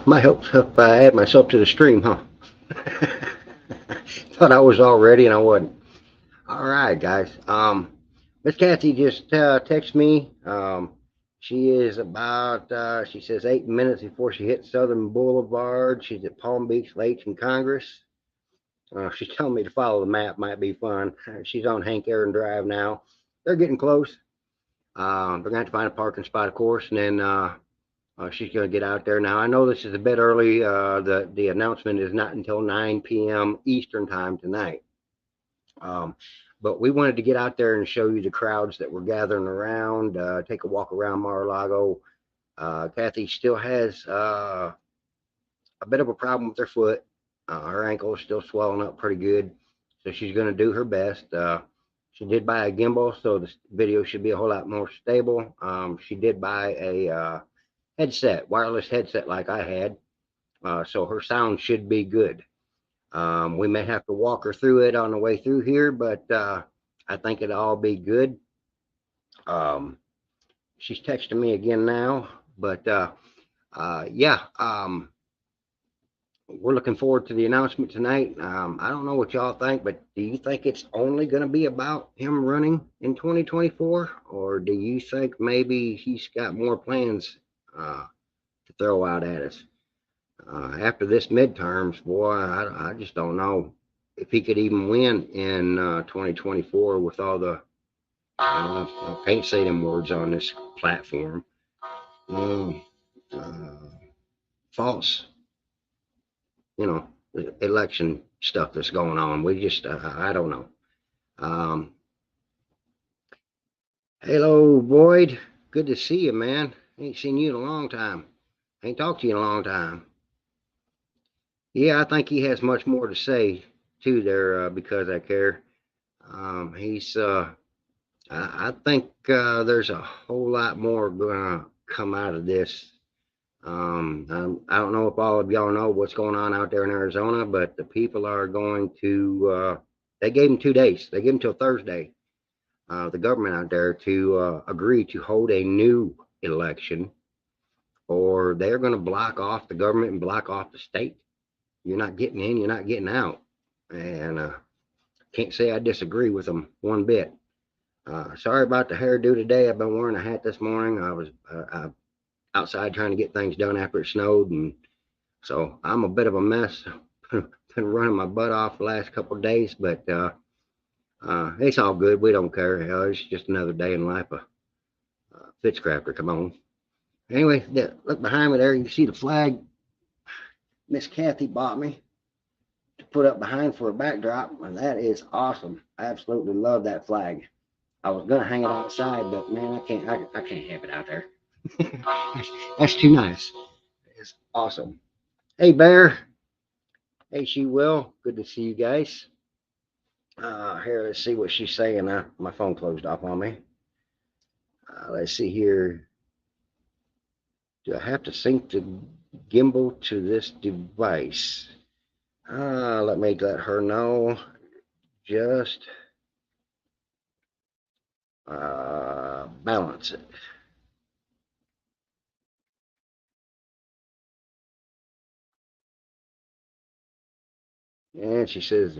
might help if I add myself to the stream, huh? Thought I was all ready and I wasn't. All right, guys. Miss Cathie just texted me. She is about she says 8 minutes before she hits Southern Boulevard. She's at Palm Beach Lakes and Congress. She's telling me to follow the map. Might be fun. She's on Hank Aaron Drive now. They're getting close. They're going to have to find a parking spot, of course, and then she's going to get out there. Now, I know this is a bit early. The announcement is not until 9 p.m. Eastern time tonight. Um, but we wanted to get out there and show you the crowds that were gathering around, take a walk around Mar-a-Lago. Cathie still has a bit of a problem with her foot. Her ankle is still swelling up pretty good, so she's going to do her best. She did buy a gimbal, so the video should be a whole lot more stable. She did buy a headset, wireless headset like I had, so her sound should be good. We may have to walk her through it on the way through here, but I think it'll all be good. She's texting me again now, but yeah, we're looking forward to the announcement tonight. I don't know what y'all think, but do you think it's only going to be about him running in 2024, or do you think maybe he's got more plans to throw out at us? After this midterms, boy, I just don't know if he could even win in 2024 with all the, I can't say them words on this platform, um, uh, false, you know, election stuff that's going on. We just, I don't know. Um, Hello, Boyd. Good to see you, man. Ain't seen you in a long time. Ain't talked to you in a long time. Yeah, I think he has much more to say too there because I care. He's I think there's a whole lot more gonna come out of this. I don't know if all of y'all know what's going on out there in Arizona, but the people are going to. They gave him 2 days. They gave him till Thursday. The government out there to agree to hold a new election, or they're going to block off the government and block off the state. You're not getting in. You're not getting out. And can't say I disagree with them one bit. Sorry about the hairdo today. I've been wearing a hat this morning. I was outside trying to get things done after it snowed, and so I'm a bit of a mess. Been running my butt off the last couple of days, but it's all good. We don't care. It's just another day in life. Fitzcrafter, come on. Anyway, look behind me there. You see the flag Miss Cathie bought me to put up behind for a backdrop, and that is awesome. I absolutely love that flag. I was gonna hang it outside, but man, I can't have it out there. That's too nice. It's awesome. Hey, Bear. Hey, She Will. Good to see you guys. Here, let's see what she's saying. My phone closed off on me. Let's see here. Do I have to sync the gimbal to this device? Let me let her know. Just balance it. And she says,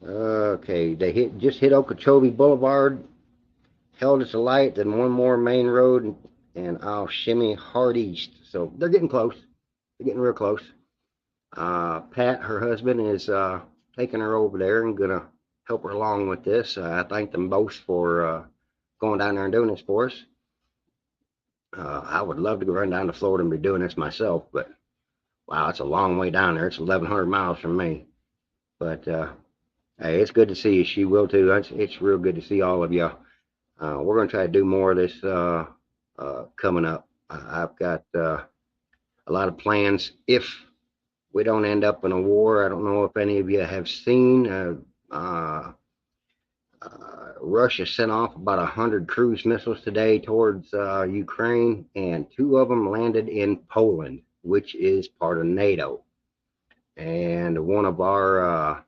okay, they just hit Okeechobee Boulevard, held at the light, then one more main road, and I'll shimmy hard east. So they're getting close. They're getting real close. Pat, her husband, is taking her over there and gonna help her along with this. I thank them both for going down there and doing this for us. I would love to go run down to Florida and be doing this myself, but wow, it's a long way down there. It's 1,100 miles from me. But hey, it's good to see you. She will too. It's real good to see all of you. We're going to try to do more of this coming up. I've got a lot of plans. If we don't end up in a war, I don't know if any of you have seen. Russia sent off about 100 cruise missiles today towards Ukraine, and 2 of them landed in Poland, which is part of NATO. And one of our,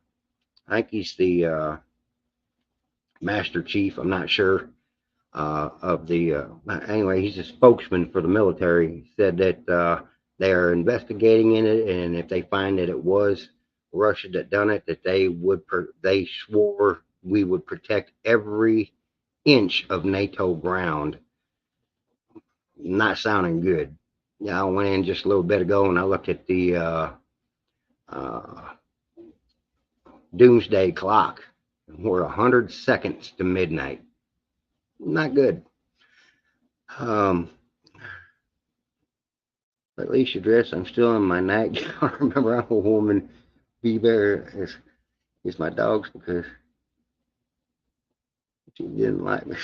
I think he's the Master Chief, I'm not sure. of the, anyway, he's a spokesman for the military. He said that they are investigating in it, and if they find that it was Russia that done it, that they swore we would protect every inch of NATO ground. Not sounding good. Yeah, I went in just a little bit ago and I looked at the uh, doomsday clock. We're 100 seconds to midnight. Not good. Um, at least your dress. I'm still in my nightgown. Remember, I'm a woman. Be there is my dogs because she didn't like me.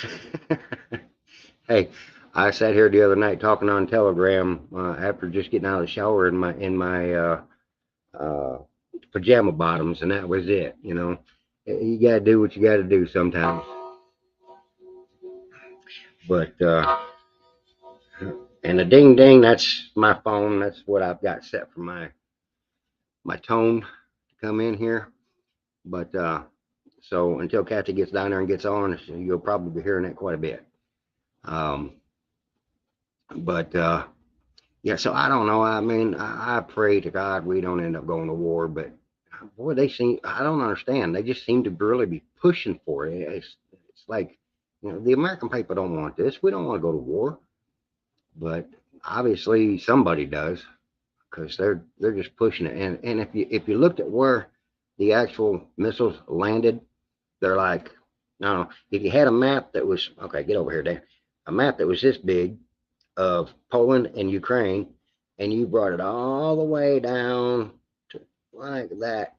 Hey, I sat here the other night talking on Telegram after just getting out of the shower in my pajama bottoms, and that was it. You know, you got to do what you got to do sometimes. But and the ding ding, that's my phone. That's what I've got set for my tone to come in here. But so until Cathie gets down there and gets on, you'll probably be hearing that quite a bit. Um, but yeah, so I don't know. I mean, I pray to God we don't end up going to war, but boy, they seem, I don't understand. They just seem to really be pushing for it. It's like, you know, the American people don't want this. We don't want to go to war, but obviously somebody does because they're just pushing it. And if you looked at where the actual missiles landed, they're like, no, if you had a map that was, okay, get over here, Dave, a map that was this big of Poland and Ukraine, and you brought it all the way down to like that.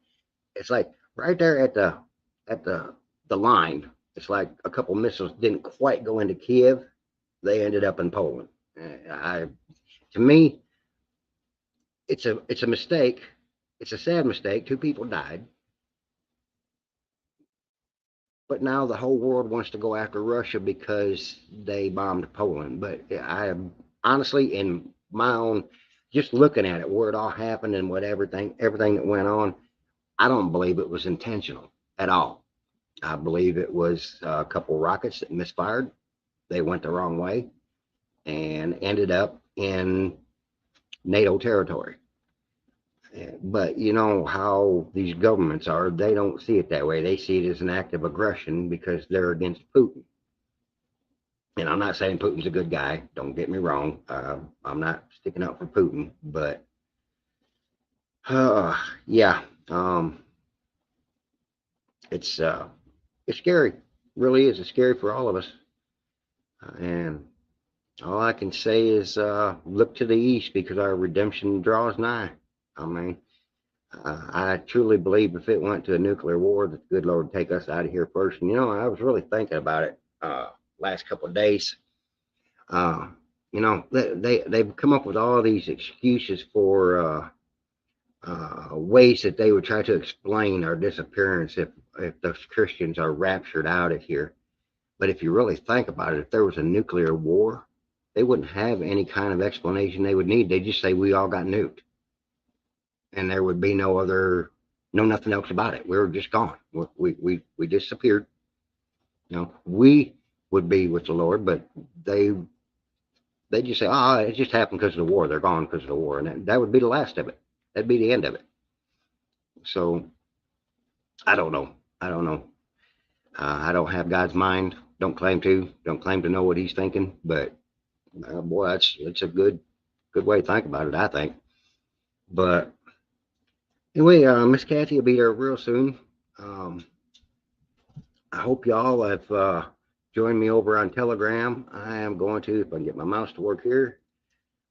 It's like right there at the line. It's like a couple missiles didn't quite go into Kiev. They ended up in Poland. I To me, it's a mistake. It's a sad mistake. Two people died, but now the whole world wants to go after Russia because they bombed Poland. But I honestly, in my own, just looking at it, where it all happened and what everything that went on, I don't believe it was intentional at all. I believe it was a couple rockets that misfired. They went the wrong way and ended up in NATO territory. But you know how these governments are, they don't see it that way. They see it as an act of aggression because they're against Putin. And I'm not saying Putin's a good guy. Don't get me wrong. I'm not sticking up for Putin, but yeah, it's uh, it's scary. It really is. It's scary for all of us. And all I can say is look to the east because our redemption draws nigh. I mean, I truly believe if it went to a nuclear war, that the good Lord would take us out of here first. And you know, I was really thinking about it last couple of days. Uh, you know, they've come up with all these excuses for ways that they would try to explain our disappearance if those Christians are raptured out of here. But if you really think about it, if there was a nuclear war, they wouldn't have any kind of explanation they would need. They'd just say we all got nuked, and there would be no nothing else about it. We were just gone. We disappeared. You know, we would be with the Lord, but they just say, oh, it just happened because of the war. They're gone because of the war, and that would be the last of it. That'd be the end of it. So I don't know. I don't know. I don't have God's mind. Don't claim to. Don't claim to know what He's thinking. But boy, it's a good way to think about it, I think. But anyway, Miss Cathie will be there real soon. Um, I hope y'all have joined me over on Telegram. I am going to, if I can get my mouse to work here,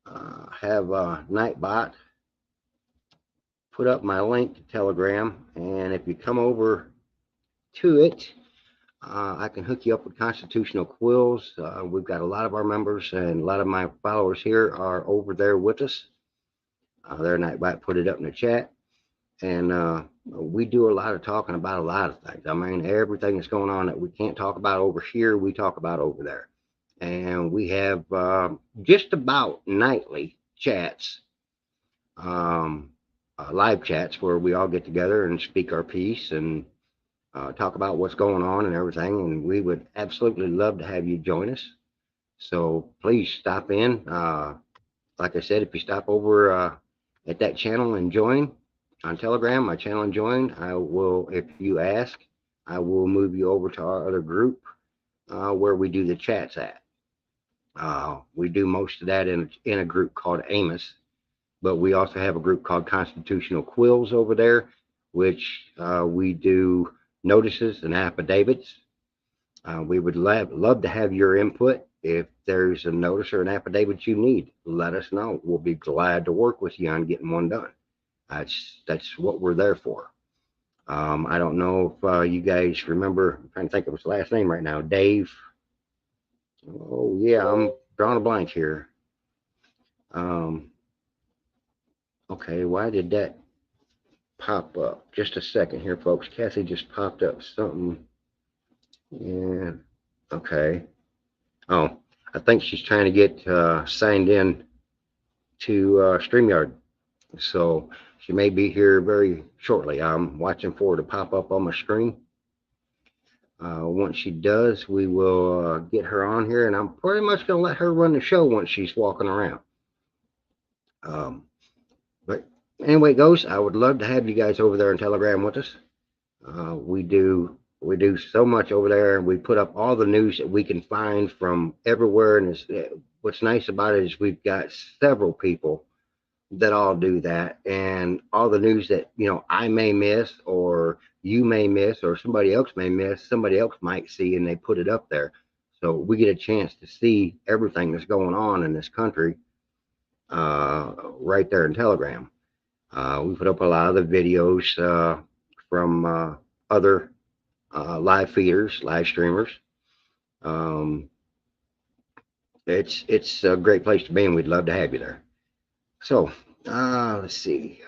have Nightbot put up my link to Telegram. And if you come over to it, I can hook you up with constitutional quills. We've got a lot of our members and a lot of my followers here are over there with us. Their Nightbot put it up in the chat. And we do a lot of talking about a lot of things. I mean, everything that's going on that we can't talk about over here, we talk about over there. And we have just about nightly chats, live chats where we all get together and speak our piece. And talk about what's going on and everything. And we would absolutely love to have you join us. So please stop in. Like I said, if you stop over at that channel and join on Telegram, my channel and join, I will, if you ask, I will move you over to our other group where we do the chats at. We do most of that in a group called Amos, but we also have a group called Constitutional Quills over there, which we do notices and affidavits. We would love to have your input. If there's a notice or an affidavit you need, let us know. We'll be glad to work with you on getting one done. That's what we're there for. I don't know if you guys remember. I'm trying to think of his last name right now. Dave. Oh yeah, I'm drawing a blank here. Um, okay, why did that pop up? Just a second here, folks. Cathie just popped up something. Yeah. Okay. Oh, I think she's trying to get signed in to StreamYard. So she may be here very shortly. I'm watching for her to pop up on my screen. Once she does, we will get her on here, and I'm pretty much going to let her run the show once she's walking around. But anyway, Ghost, I would love to have you guys over there on Telegram with us. We do so much over there. We put up all the news that we can find from everywhere, and what's nice about it is we've got several people that all do that, and all the news that I may miss, or you may miss, or somebody else may miss, somebody else might see, and they put it up there, so we get a chance to see everything that's going on in this country right there in Telegram. We put up a lot of the videos from other live feeders, live streamers. Um, it's a great place to be, and we'd love to have you there. So let's see.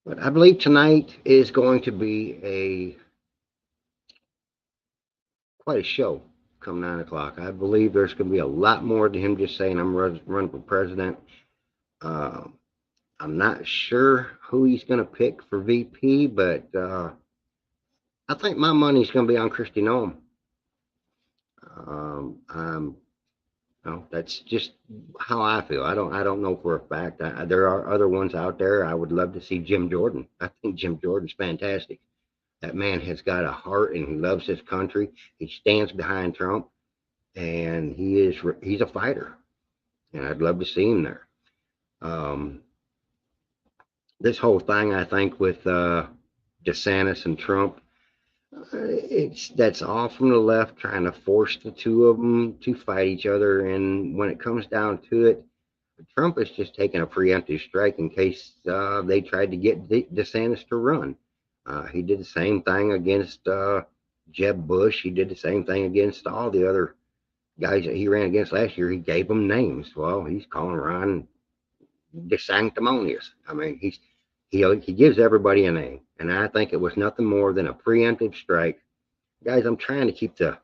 But I believe tonight is going to be quite a show come 9 o'clock. I believe there's going to be a lot more to him just saying I'm running for president. I'm not sure who he's going to pick for VP, but I think my money's going to be on Kristi Noem. That's just how I feel. I don't know for a fact. There are other ones out there. I would love to see Jim Jordan. I think Jim Jordan's fantastic. That man has got a heart and he loves his country. He stands behind Trump, and he's a fighter, and I'd love to see him there. This whole thing, I think, with DeSantis and Trump, that's all from the left trying to force the two of them to fight each other. And when it comes down to it, Trump is just taking a preemptive strike in case they tried to get DeSantis to run. He did the same thing against Jeb Bush. He did the same thing against all the other guys that he ran against last year. He gave them names. Well, he's calling Ron DeSanctimonious. I mean, he gives everybody a name, and I think it was nothing more than a preemptive strike. Guys, I'm trying to keep the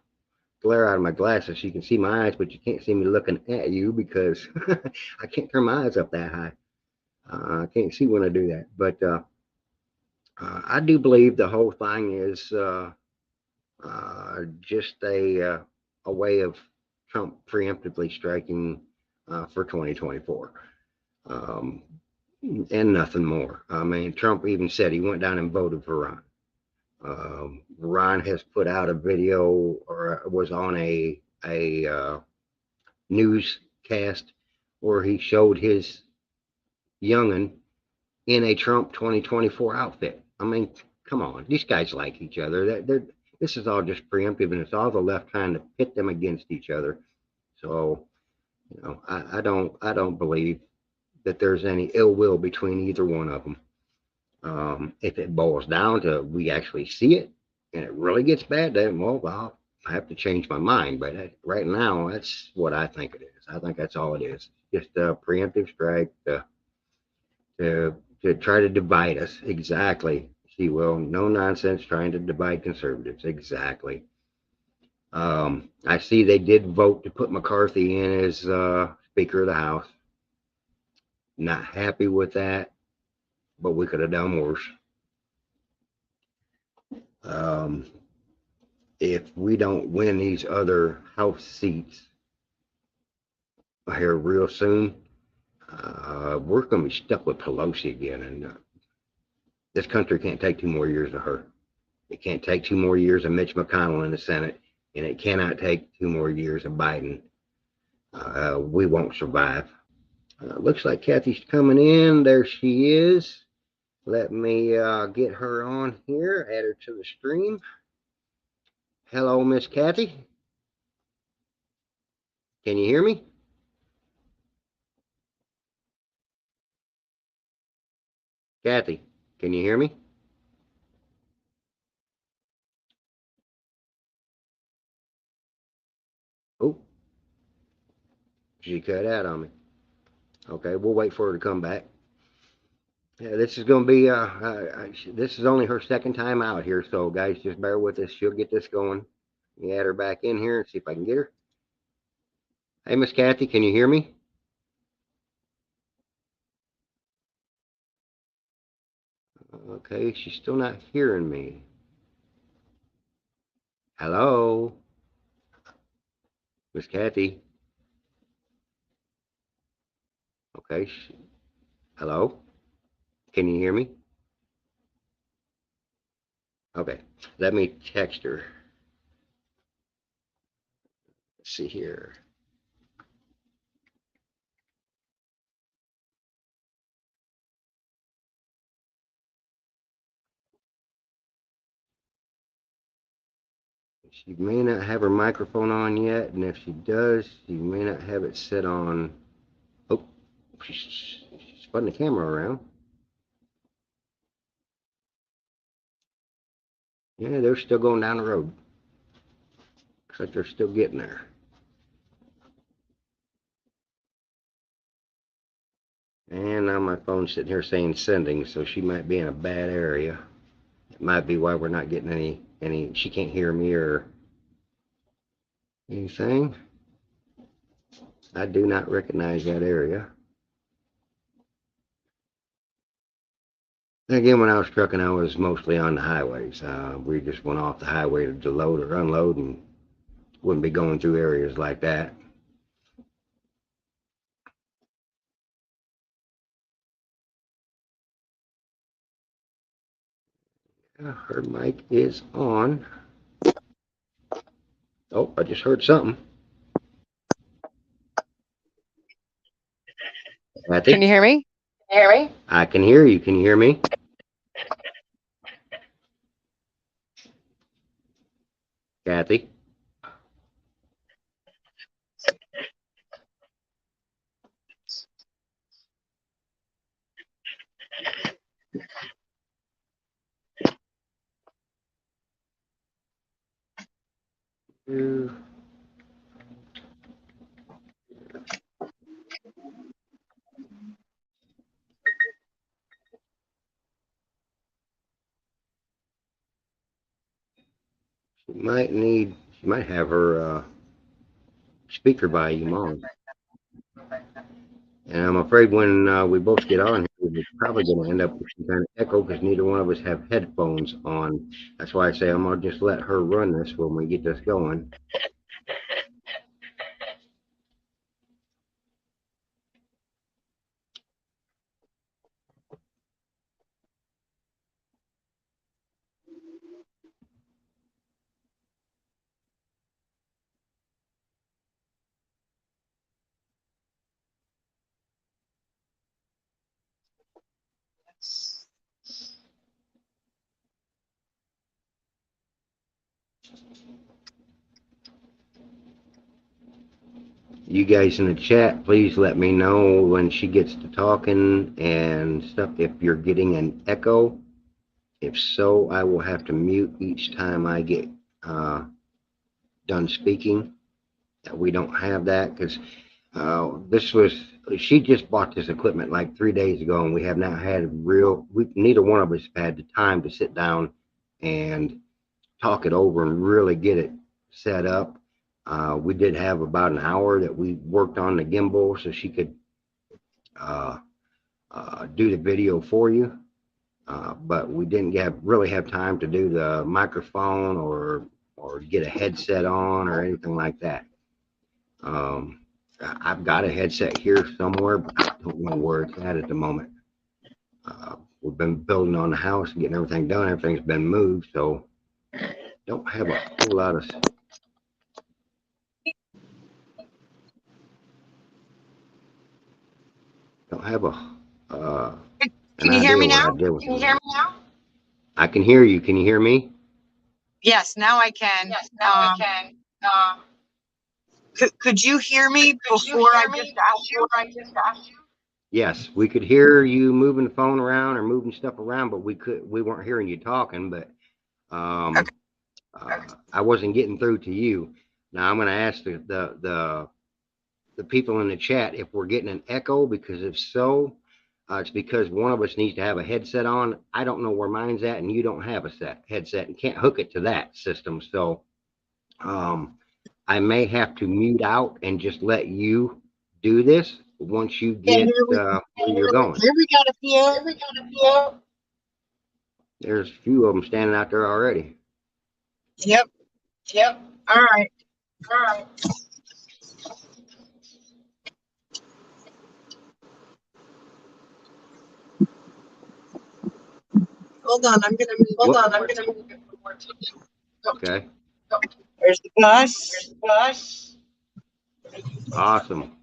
glare out of my glasses so you can see my eyes, but you can't see me looking at you because I can't turn my eyes up that high. I can't see when I do that, but I do believe the whole thing is just a way of Trump preemptively striking for 2024. And nothing more. I mean, Trump even said he went down and voted for Ron. Ron has put out a video, or was on a newscast where he showed his youngin in a Trump 2024 outfit. I mean, come on, these guys like each other. This is all just preemptive, and it's all the left trying to pit them against each other. So, I don't believe that there's any ill will between either one of them. If it boils down to we actually see it and it really gets bad, then I'll have to change my mind. But right now, that's what I think it is. I think that's all it is. Just a preemptive strike to try to divide us. Exactly. She will. No nonsense trying to divide conservatives. Exactly. I see they did vote to put McCarthy in as Speaker of the House. Not happy with that, but we could have done worse. Um, if we don't win these other House seats here real soon, we're going to be stuck with Pelosi again. And this country can't take 2 more years of her. It can't take 2 more years of Mitch McConnell in the Senate, and it cannot take 2 more years of Biden. We won't survive. Looks like Cathie's coming in. There she is. Let me get her on here, add her to the stream. Hello, Miss Cathie. Can you hear me? Cathie, can you hear me? Oh, she cut out on me. Okay, we'll wait for her to come back. Yeah, this is going to be, this is only her second time out here, so guys, just bear with us. She'll get this going. Let me add her back in here and see if I can get her. Hey, Miss Cathie, can you hear me? Okay, she's still not hearing me. Hello, Miss Cathie. Okay, hello, can you hear me? Okay, let me text her. Let's see here. She may not have her microphone on yet, and if she does, she may not have it set on. Oh, she's spun the camera around. Yeah, they're still going down the road. Looks like they're still getting there. And now my phone's sitting here saying sending, so she might be in a bad area. It might be why we're not getting any. She can't hear me or anything. I do not recognize that area. Again, when I was trucking, I was mostly on the highways. We just went off the highway to load or unload and wouldn't be going through areas like that. Her mic is on. Oh, I just heard something. Cathie? Can you hear me? I can hear you. Can you hear me? Cathie? You she might have her speaker volume on. And I'm afraid when we both get on here, we're probably going to end up with some kind of echo because neither one of us have headphones on. That's why I say I'm going to just let her run this when we get this going. You guys in the chat, please let me know when she gets to talking and stuff if you're getting an echo. If so, I will have to mute each time I get done speaking. We don't have that because she just bought this equipment like 3 days ago, and we have not had neither one of us had the time to sit down and talk it over and really get it set up. We did have about an hour that we worked on the gimbal so she could do the video for you. but we didn't really have time to do the microphone or get a headset on or anything like that. I've got a headset here somewhere, but I don't know where it's at the moment. We've been building on the house and getting everything done. Everything's been moved, so don't have a whole lot of. Don't have Can you hear me now? Can you hear me now? I can hear you. Can you hear me? Yes, now I can. Yes, now I can. Could you hear me before I just asked you? Yes, we could hear you moving the phone around or moving stuff around, but we weren't hearing you talking. But Okay. I wasn't getting through to you. Now I'm going to ask the people in the chat if we're getting an echo, because if so, it's because one of us needs to have a headset on. I don't know where mine's at, and you don't have a headset and can't hook it to that system. So I may have to mute out and just let you do this once you get where you're going. Here we got a few. There's a few of them standing out there already. Yep. All right. Hold on, I'm gonna move it forward. Okay. There's the bus. Awesome.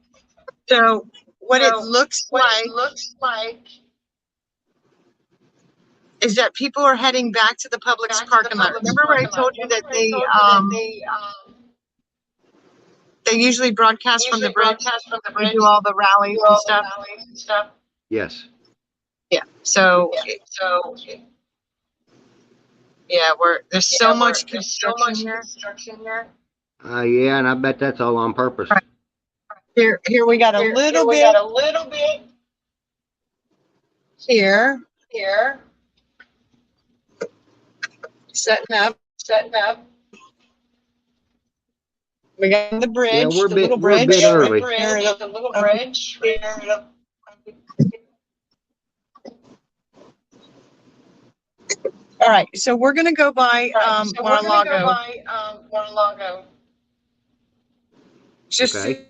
So what it looks like is that people are heading back to the Publix parking lot. Remember where I told you that they usually broadcast from the bridge. They do all the rallies and stuff. Yes. Yeah. So yeah, there's so much construction here. Yeah, and I bet that's all on purpose. Right. Here we got a little bit here. Setting up. We got the bridge. Yeah, we're a bit early. The little bridge. All right, so we're gonna go by Mar-a-Lago. Just Okay.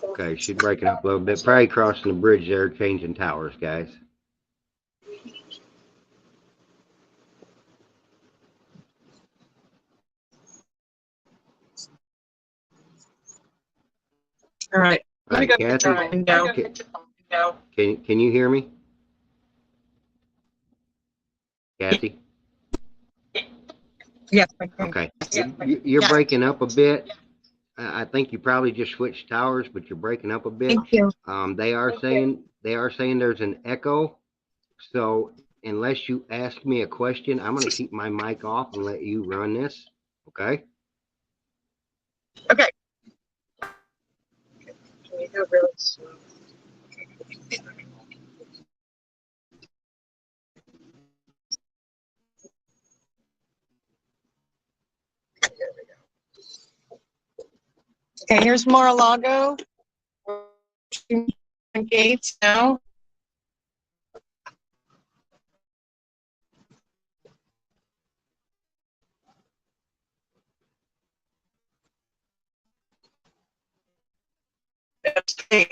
Okay, she's breaking up a little bit. Probably crossing the bridge there, changing towers, guys. all right. All right, Cathie. Can you hear me? Cathie? Yes, I can. Okay. You're breaking up a bit. I think you probably just switched towers, but you're breaking up a bit. Thank you. They are saying there's an echo. So unless you ask me a question, I'm going to keep my mic off and let you run this. Okay. Okay. Can you go really slow? Okay, here's Mar-a-Lago. Gates now. Okay.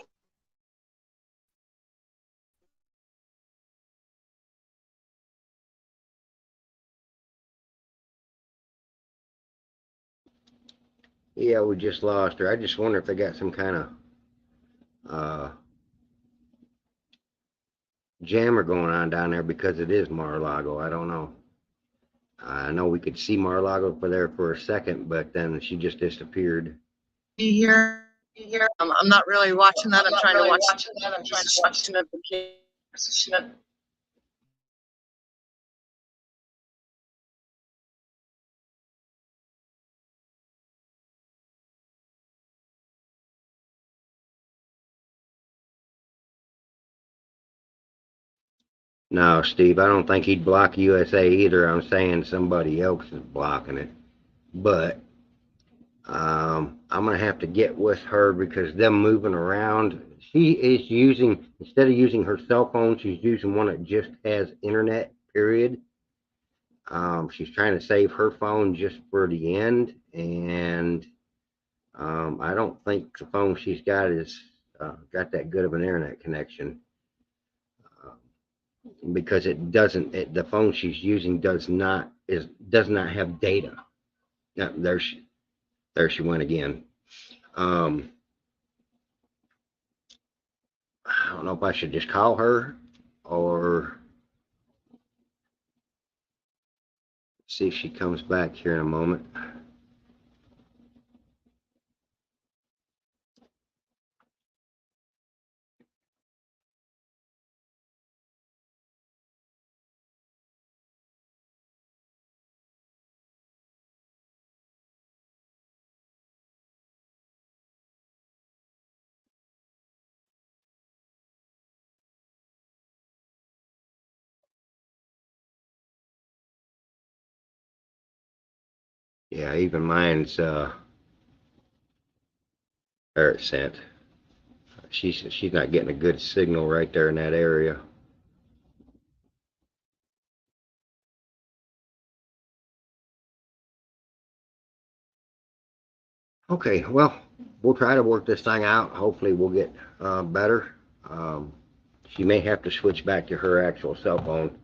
Yeah, we just lost her. I just wonder if they got some kind of jammer going on down there, because it is Mar-a-Lago. I don't know. I know we could see Mar-a-Lago for there for a second, but then she just disappeared. Here. I'm not really watching that. I'm trying to watch the No, Steve, I don't think he'd block USA either. I'm saying somebody else is blocking it. But I'm gonna have to get with her because them moving around. She is using, instead of using her cell phone, she's using one that just has internet. Period. She's trying to save her phone just for the end, and I don't think the phone she's got is got that good of an internet connection, uh, because it doesn't. The phone she's using does not have data. No, there she went again. Um, I don't know if I should just call her or see if she comes back here in a moment. Yeah, even mine's there it's sent. She's not getting a good signal right there in that area. Okay, well, we'll try to work this thing out. Hopefully, we'll get better. Um, she may have to switch back to her actual cell phone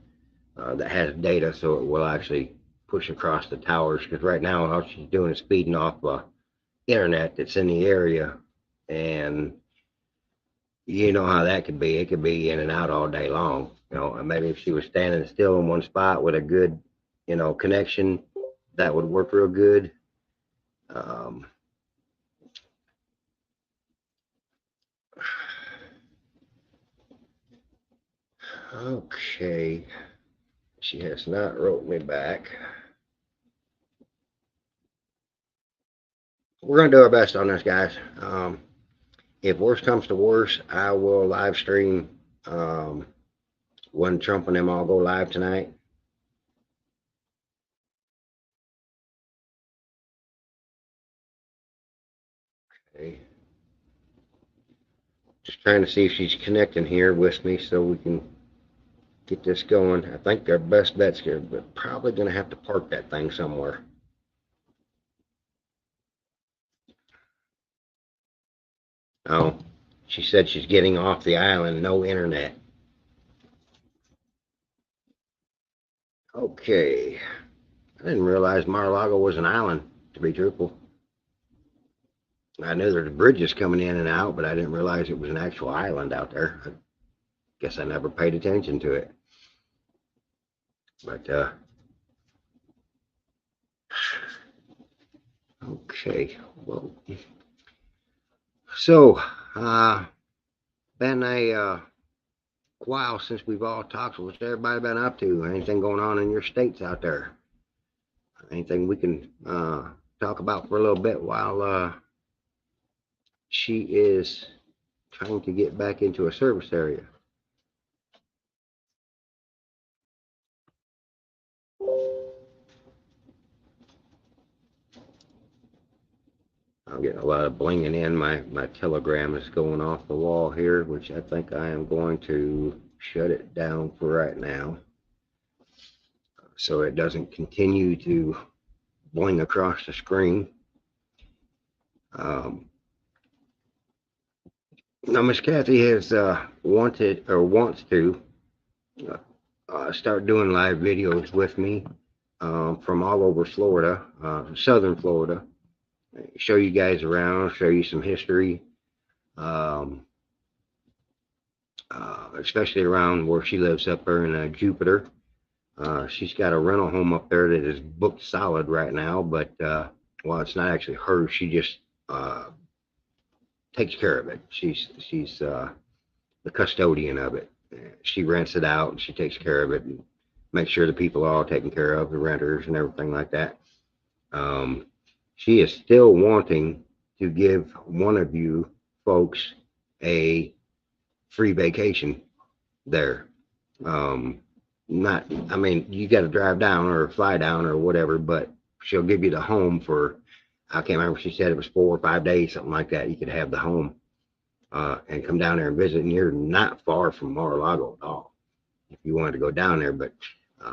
that has data, so it will actually push across the towers. Because right now, all she's doing is feeding off internet that's in the area, and you know how that could be. It could be in and out all day long. And maybe if she was standing still in one spot with a good, connection, that would work real good. Um, okay, she has not wrote me back. We're gonna do our best on this, guys. If worst comes to worst, I will live stream when Trump and them all go live tonight. Okay. Just trying to see if she's connecting here with me so we can get this going. I think our best bet's here, but probably gonna have to park that thing somewhere. Oh, she said she's getting off the island, no internet. Okay. I didn't realize Mar-a-Lago was an island, to be truthful. I knew there were bridges coming in and out, but I didn't realize it was an actual island out there. I guess I never paid attention to it. But okay. Well, so been a while since we've all talked. What's everybody been up to? Anything going on in your states out there? Anything we can talk about for a little bit while she is trying to get back into a service area? I'm getting a lot of blinging in. My telegram is going off the wall here, which I think I am going to shut it down for right now so it doesn't continue to bling across the screen. Um, Now, Miss Cathie has wanted or wants to start doing live videos with me from all over Florida, southern Florida. Show you guys around, show you some history, um, especially around where she lives up there in Jupiter. She's got a rental home up there that is booked solid right now, but well, it's not actually hers. She just takes care of it. She's the custodian of it. She rents it out and she takes care of it and makes sure the people are all taken care of, the renters and everything like that. Um, she is still wanting to give one of you folks a free vacation there. Um, Not, I mean, you got to drive down or fly down or whatever, but she'll give you the home for I can't remember. She said it was 4 or 5 days, something like that. You could have the home and come down there and visit. And you're not far from Mar-a-Lago at all if you wanted to go down there. But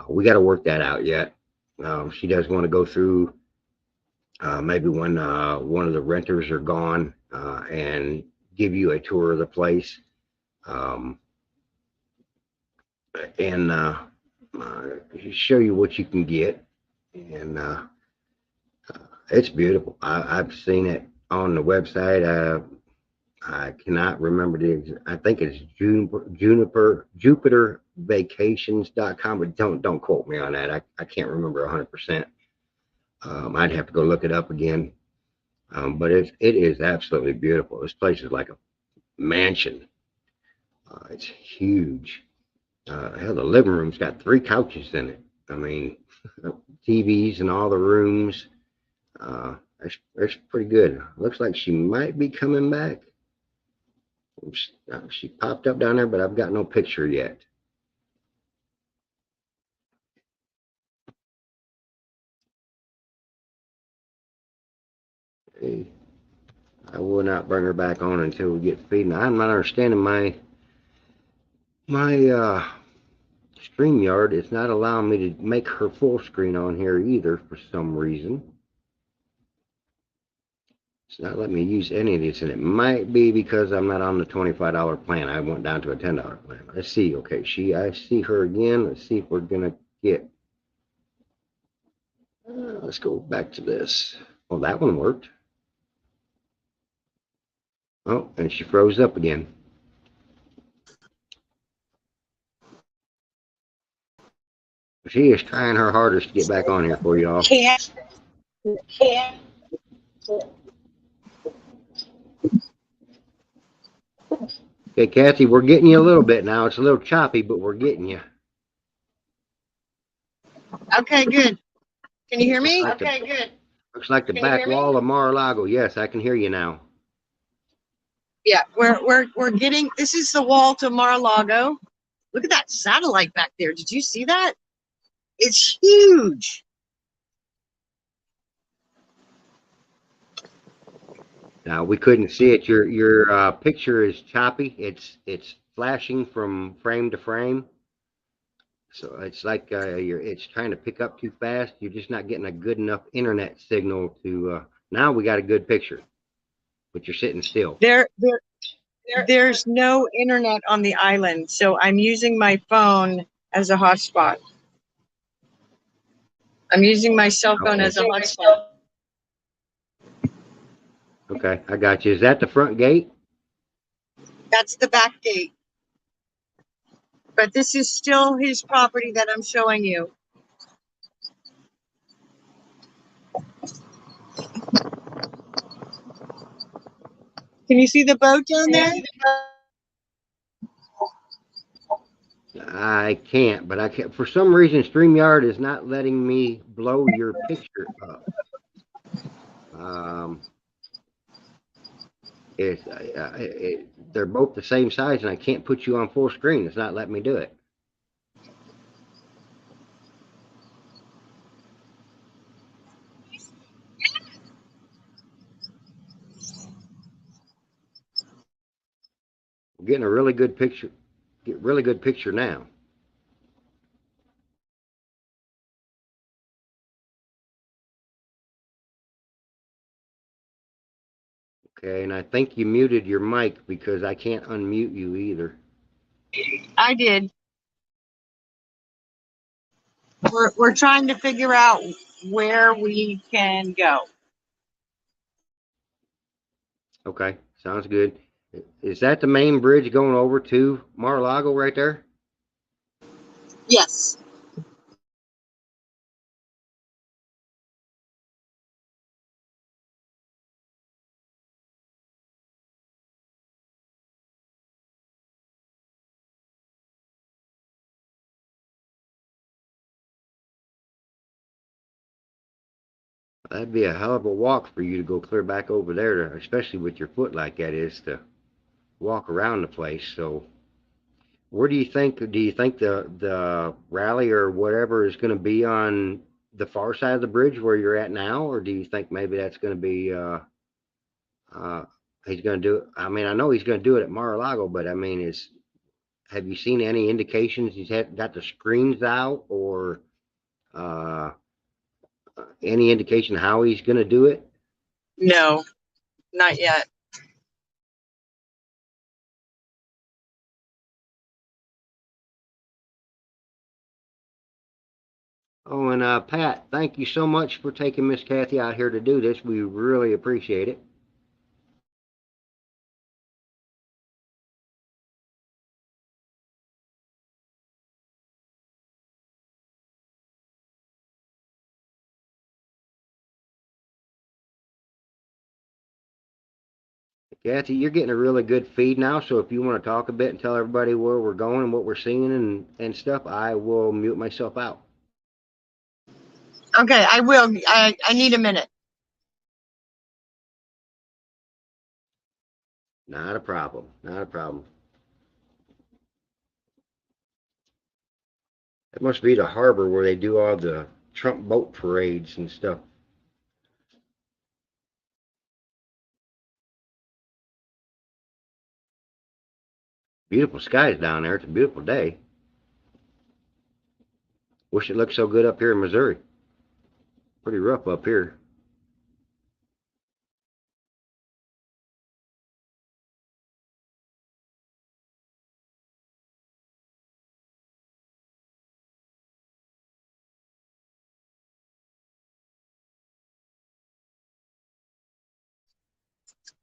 we got to work that out yet. She does want to go through maybe when one of the renters are gone and give you a tour of the place um, and show you what you can get. And it's beautiful. I've seen it on the website. I cannot remember I think it's JupiterVacations.com, but don't quote me on that. I can't remember 100%. I'd have to go look it up again. But it is absolutely beautiful. This place is like a mansion. It's huge. Hell, the living room's got 3 couches in it. I mean, TVs in all the rooms. It's pretty good. Looks like she might be coming back. She popped up down there, but I've got no picture yet. Hey, I will not bring her back on until we get feeding. I'm not understanding my StreamYard. It's not allowing me to make her full screen on here either for some reason. It's not letting me use any of these, and it might be because I'm not on the $25 plan. I went down to a $10 plan. Let's see. Okay, I see her again. Let's see if we're gonna get. Let's go back to this. Well, that one worked. Oh, and she froze up again. She is trying her hardest to get back on here for y'all. Can't. Okay, Cathie, we're getting you a little bit now. It's a little choppy, but we're getting you. Okay, good. Can you hear me? Okay, good. Looks like the back wall of Mar-a-Lago. Yes, I can hear you now. Yeah, we're getting. This is the wall to Mar-a-Lago. Look at that satellite back there. Did you see that? It's huge. Now we couldn't see it. Your picture is choppy. It's flashing from frame to frame. So it's like it's trying to pick up too fast. You're just not getting a good enough internet signal to. Now we got a good picture, but you're sitting still. There's no internet on the island, so I'm using my phone as a hotspot. I'm using my cell phone as a hotspot. Okay, I got you. Is that the front gate? That's the back gate. But this is still his property that I'm showing you. Can you see the boat down there? I can't, but I can. For some reason, StreamYard is not letting me blow your picture up. They're both the same size, and I can't put you on full screen. It's not letting me do it. We're getting a really good picture. Get really good picture now. Okay, and I think you muted your mic because I can't unmute you either. I did. We're trying to figure out where we can go. Okay, sounds good. Is that the main bridge going over to Mar-a-Lago right there? Yes. That'd be a hell of a walk for you to go clear back over there, especially with your foot like that is, to walk around the place. So where do you think the rally or whatever is going to be on the far side of the bridge where you're at now, or do you think maybe that's going to be he's going to do it? I mean, I know he's going to do it at Mar-a-Lago, but I mean, have you seen any indications he's got the screens out, or uh, any indication how he's going to do it? No, not yet. Oh, and Pat, thank you so much for taking Miss Cathie out here to do this. We really appreciate it. Cathie, you're getting a really good feed now, so if you want to talk a bit and tell everybody where we're going and what we're seeing and stuff, I will mute myself out. Okay, I will. I need a minute. Not a problem. Not a problem. It must be the harbor where they do all the Trump boat parades and stuff. Beautiful skies down there. It's a beautiful day. Wish it looked so good up here in Missouri. Pretty rough up here.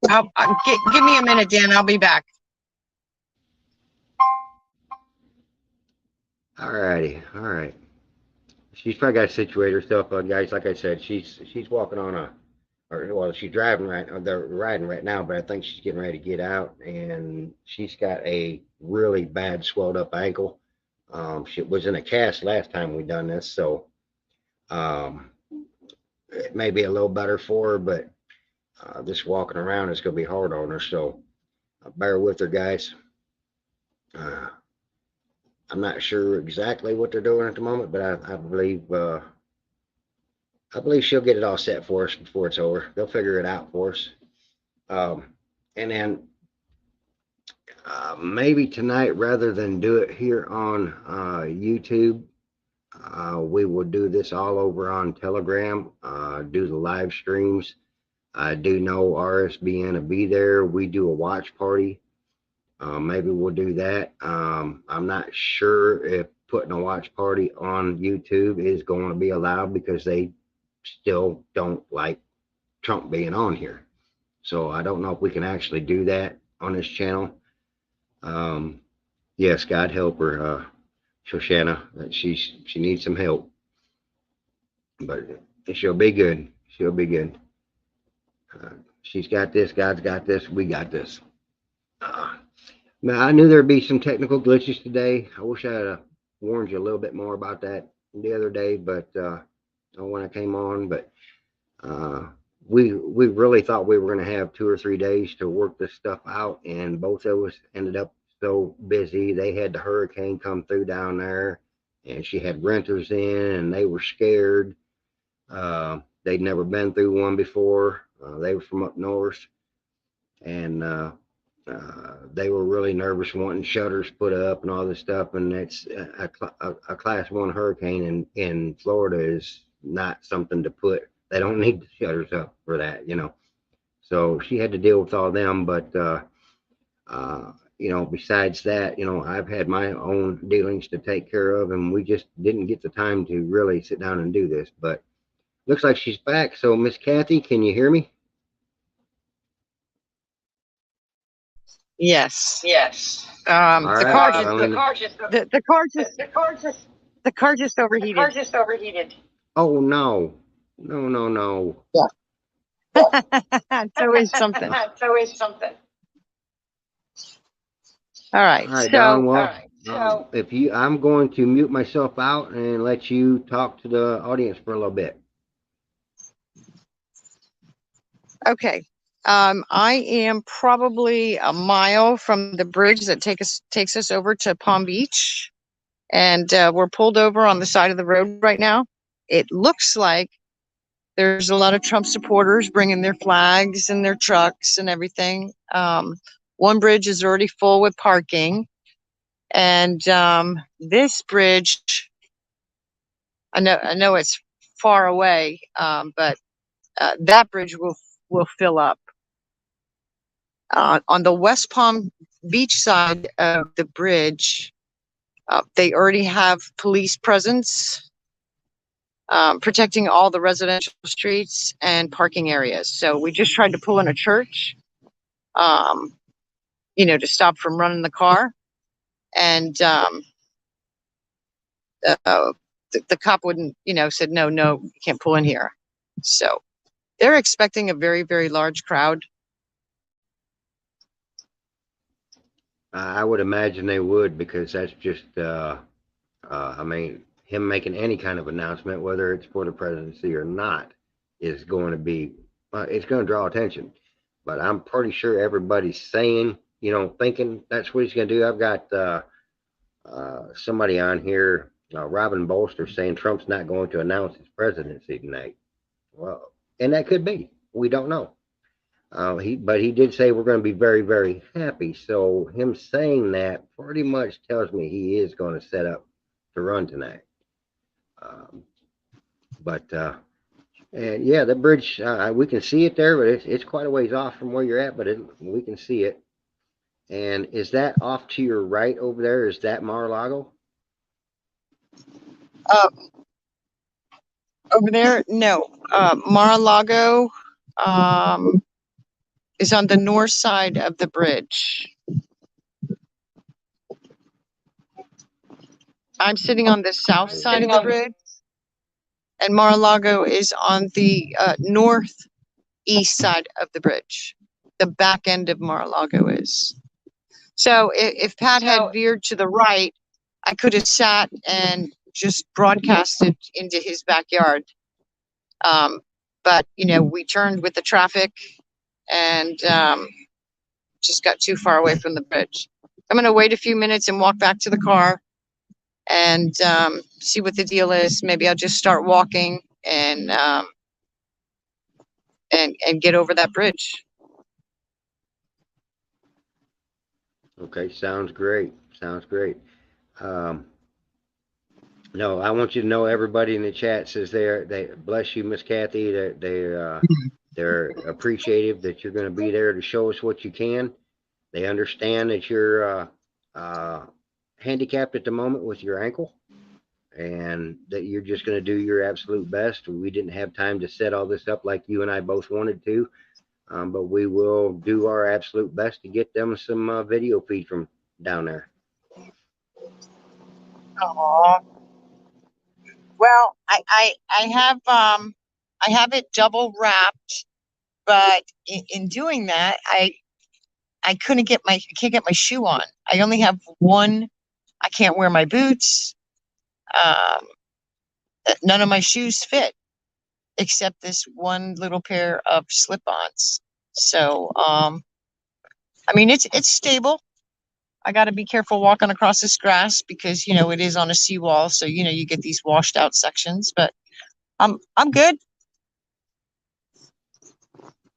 Give me a minute, Dan. I'll be back. All righty. All right. She's probably got to situate herself, guys. Like I said, she's walking on a, or well, she's driving right, or they're riding right now, but I think she's getting ready to get out, and she's got a really bad swelled up ankle. She was in a cast last time we done this, so it may be a little better for her, but this walking around is going to be hard on her. So bear with her, guys. I'm not sure exactly what they're doing at the moment, but I believe she'll get it all set for us before it's over. They'll figure it out for us. And then maybe tonight, rather than do it here on YouTube, we will do this all over on Telegram, do the live streams. I do know RSBN will be there. We do a watch party. Maybe we'll do that. I'm not sure if putting a watch party on YouTube is going to be allowed because they still don't like Trump being on here. So I don't know if we can actually do that on this channel. Yes, God help her, Shoshana. She needs some help, but she'll be good. She'll be good. She's got this. God's got this. We got this. Now, I knew there'd be some technical glitches today. I wish I had warned you a little bit more about that the other day, but when I came on. But we really thought we were going to have 2 or 3 days to work this stuff out, and both of us ended up so busy. They had the hurricane come through down there, and she had renters in, and they were scared. They'd never been through one before. They were from up north, and they were really nervous, wanting shutters put up and all this stuff. And it's a class 1 hurricane in Florida is not something to put. They don't need the shutters up for that, you know. So she had to deal with all them. But you know, besides that, you know, I've had my own dealings to take care of, and we just didn't get the time to really sit down and do this. But looks like she's back. So Miss Cathie, can you hear me? Yes. Yes. The car just overheated. The car just overheated. Oh no. No. Yeah. It's always something. It's always something. All right. All right, So, Don, well, All right. So if you, I'm going to mute myself out and let you talk to the audience for a little bit. okay. I am probably a mile from the bridge that takes us over to Palm Beach, and we're pulled over on the side of the road right now. it looks like there's a lot of Trump supporters bringing their flags and their trucks and everything. One bridge is already full with parking. And this bridge, I know it's far away, but that bridge will fill up. On the West Palm Beach side of the bridge, they already have police presence protecting all the residential streets and parking areas. So we just tried to pull in a church, to stop from running the car. And the cop wouldn't, said, no, you can't pull in here. So they're expecting a very, very large crowd. I would imagine they would, because that's just, I mean, him making any kind of announcement, whether it's for the presidency or not, is going to be, it's going to draw attention. But I'm pretty sure everybody's saying, thinking that's what he's going to do. I've got somebody on here, Robin Bolster, saying Trump's not going to announce his presidency tonight. Well, and that could be. We don't know. But he did say we're going to be very, very happy. So him saying that pretty much tells me he is going to set up to run tonight. And yeah, the bridge, we can see it there, but it's quite a ways off from where you're at, but we can see it. And is that off to your right over there? Is that Mar-a-Lago? Over there, no. Mar-a-Lago is on the north side of the bridge. I'm sitting on the south side of the bridge, and Mar-a-Lago is on the northeast side of the bridge. The back end of Mar-a-Lago is. So if Pat had veered to the right, I could have sat and just broadcasted into his backyard. But we turned with the traffic and just got too far away from the bridge. I'm going to wait a few minutes and walk back to the car and see what the deal is. Maybe I'll just start walking and get over that bridge. Okay, sounds great. Sounds great. No, I want you to know, everybody in the chat says they bless you, Miss Cathie. They're appreciative that you're going to be there to show us what you can. They understand that you're handicapped at the moment with your ankle, and that you're just going to do your absolute best. We didn't have time to set all this up like you and I both wanted to, but we will do our absolute best to get them some video feed from down there. Aww. Well, I have it double wrapped, but in doing that, I can't get my shoe on. I only have one. I can't wear my boots. None of my shoes fit except this one little pair of slip-ons. So, I mean, it's stable. I got to be careful walking across this grass because, it is on a seawall. So, you get these washed out sections, but I'm good.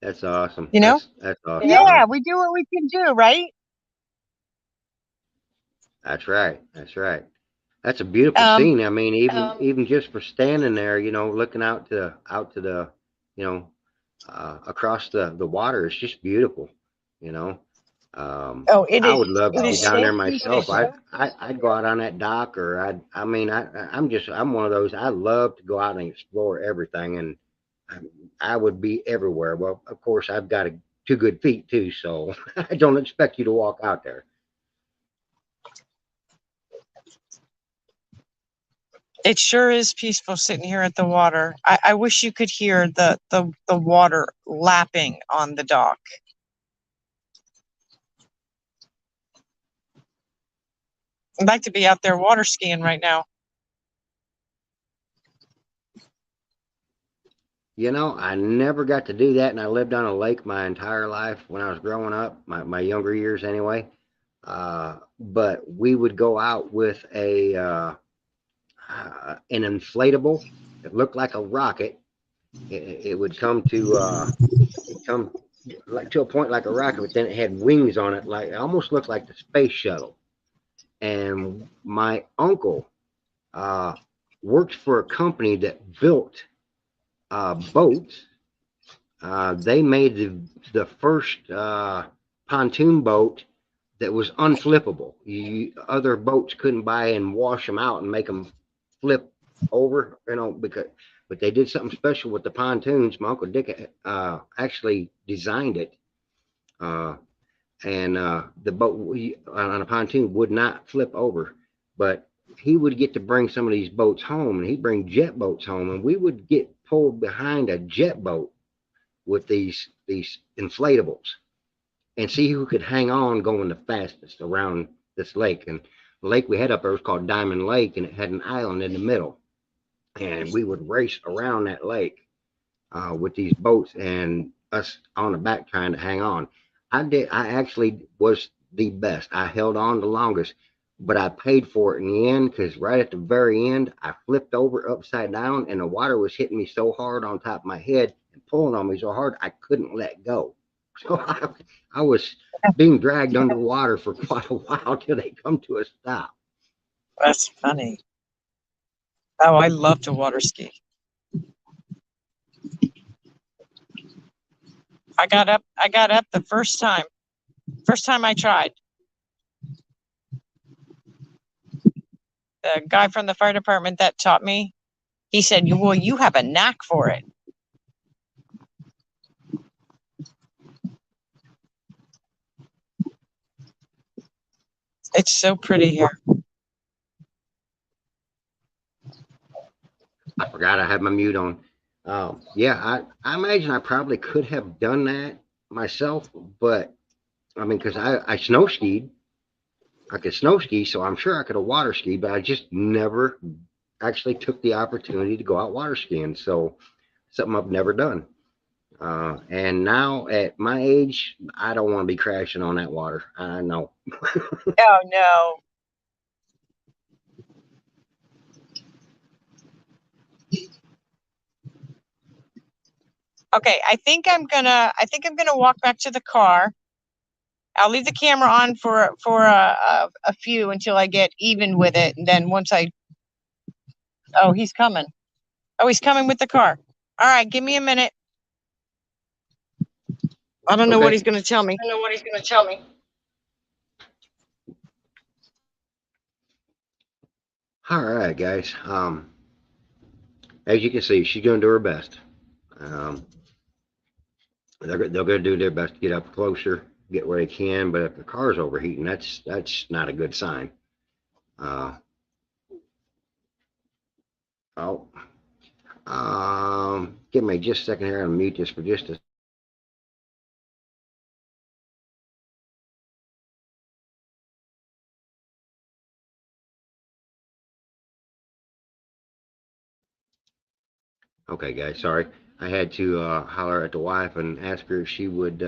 That's awesome. That's awesome. Yeah, we do what we can do, right? That's right. That's right. That's a beautiful scene. I mean, even just for standing there, looking out to the, across the water, it's just beautiful. I would love to be down there myself. I'd go out on that dock, or I'm one of those. I love to go out and explore everything, and I would be everywhere. Well, of course, I've got two good feet too, so I don't expect you to walk out there. It sure is peaceful sitting here at the water. I wish you could hear the water lapping on the dock. I'd like to be out there water skiing right now. I never got to do that, and I lived on a lake my entire life when I was growing up, my younger years anyway. But we would go out with an inflatable. it looked like a rocket. It would come to come like to a point like a rocket, but then it had wings on it, like it almost looked like the space shuttle. And my uncle uh, worked for a company that built boats. They made the first pontoon boat that was unflippable. Other boats couldn't buy and wash them out and make them flip over, because but they did something special with the pontoons. My uncle Dick actually designed it, and the boat on a pontoon would not flip over. But he would get to bring some of these boats home, and he'd bring jet boats home, and we would get pulled behind a jet boat with these inflatables and see who could hang on going the fastest around this lake. And the lake we had up there was called Diamond Lake, and it had an island in the middle. And we would race around that lake with these boats and us on the back trying to hang on. I actually was the best. I held on the longest, but I paid for it in the end, because right at the very end, I flipped over upside down, and the water was hitting me so hard on top of my head and pulling on me so hard I couldn't let go. So I was being dragged underwater for quite a while till they come to a stop. That's funny. Oh, I love to water ski. I got up the first time I tried. The guy from the fire department that taught me, he said, well, you have a knack for it. It's so pretty here. I forgot I had my mute on. Yeah, I imagine I probably could have done that myself, but I mean, because I snow skied. I could snow ski, so I'm sure I could have water skied, but I just never actually took the opportunity to go out water skiing. So something I've never done. And now at my age, I don't want to be crashing on that water. I know. Oh no. Okay, I think I'm gonna walk back to the car. I'll leave the camera on for a few until I get even with it, and then once oh, he's coming. Oh, he's coming with the car. All right, give me a minute. I don't know what he's gonna tell me. All right, guys. As you can see, she's going to do her best. They're going to do their best to get up closer, get where they can. But if the car's overheating, that's not a good sign. Give me just a second here. I'll mute this for just a. Okay, guys, sorry. I had to holler at the wife and ask her if she would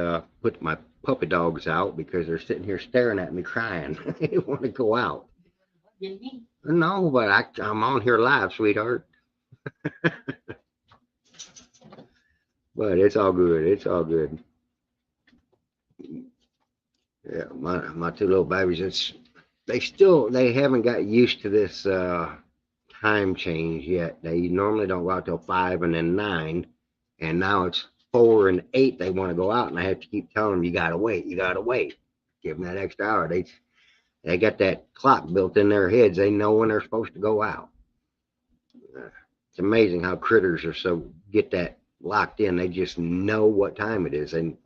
put my puppy dogs out because they're sitting here staring at me crying. They want to go out. No, but I'm on here live, sweetheart. But it's all good. It's all good. Yeah, my two little babies, they haven't got used to this time change yet. They normally don't go out till 5 and then 9, and now it's 4 and 8. They want to go out, and I have to keep telling them, you gotta wait, give them that extra hour. They got that clock built in their heads. They know when they're supposed to go out. It's amazing how critters are so get that locked in. They just know what time it is, and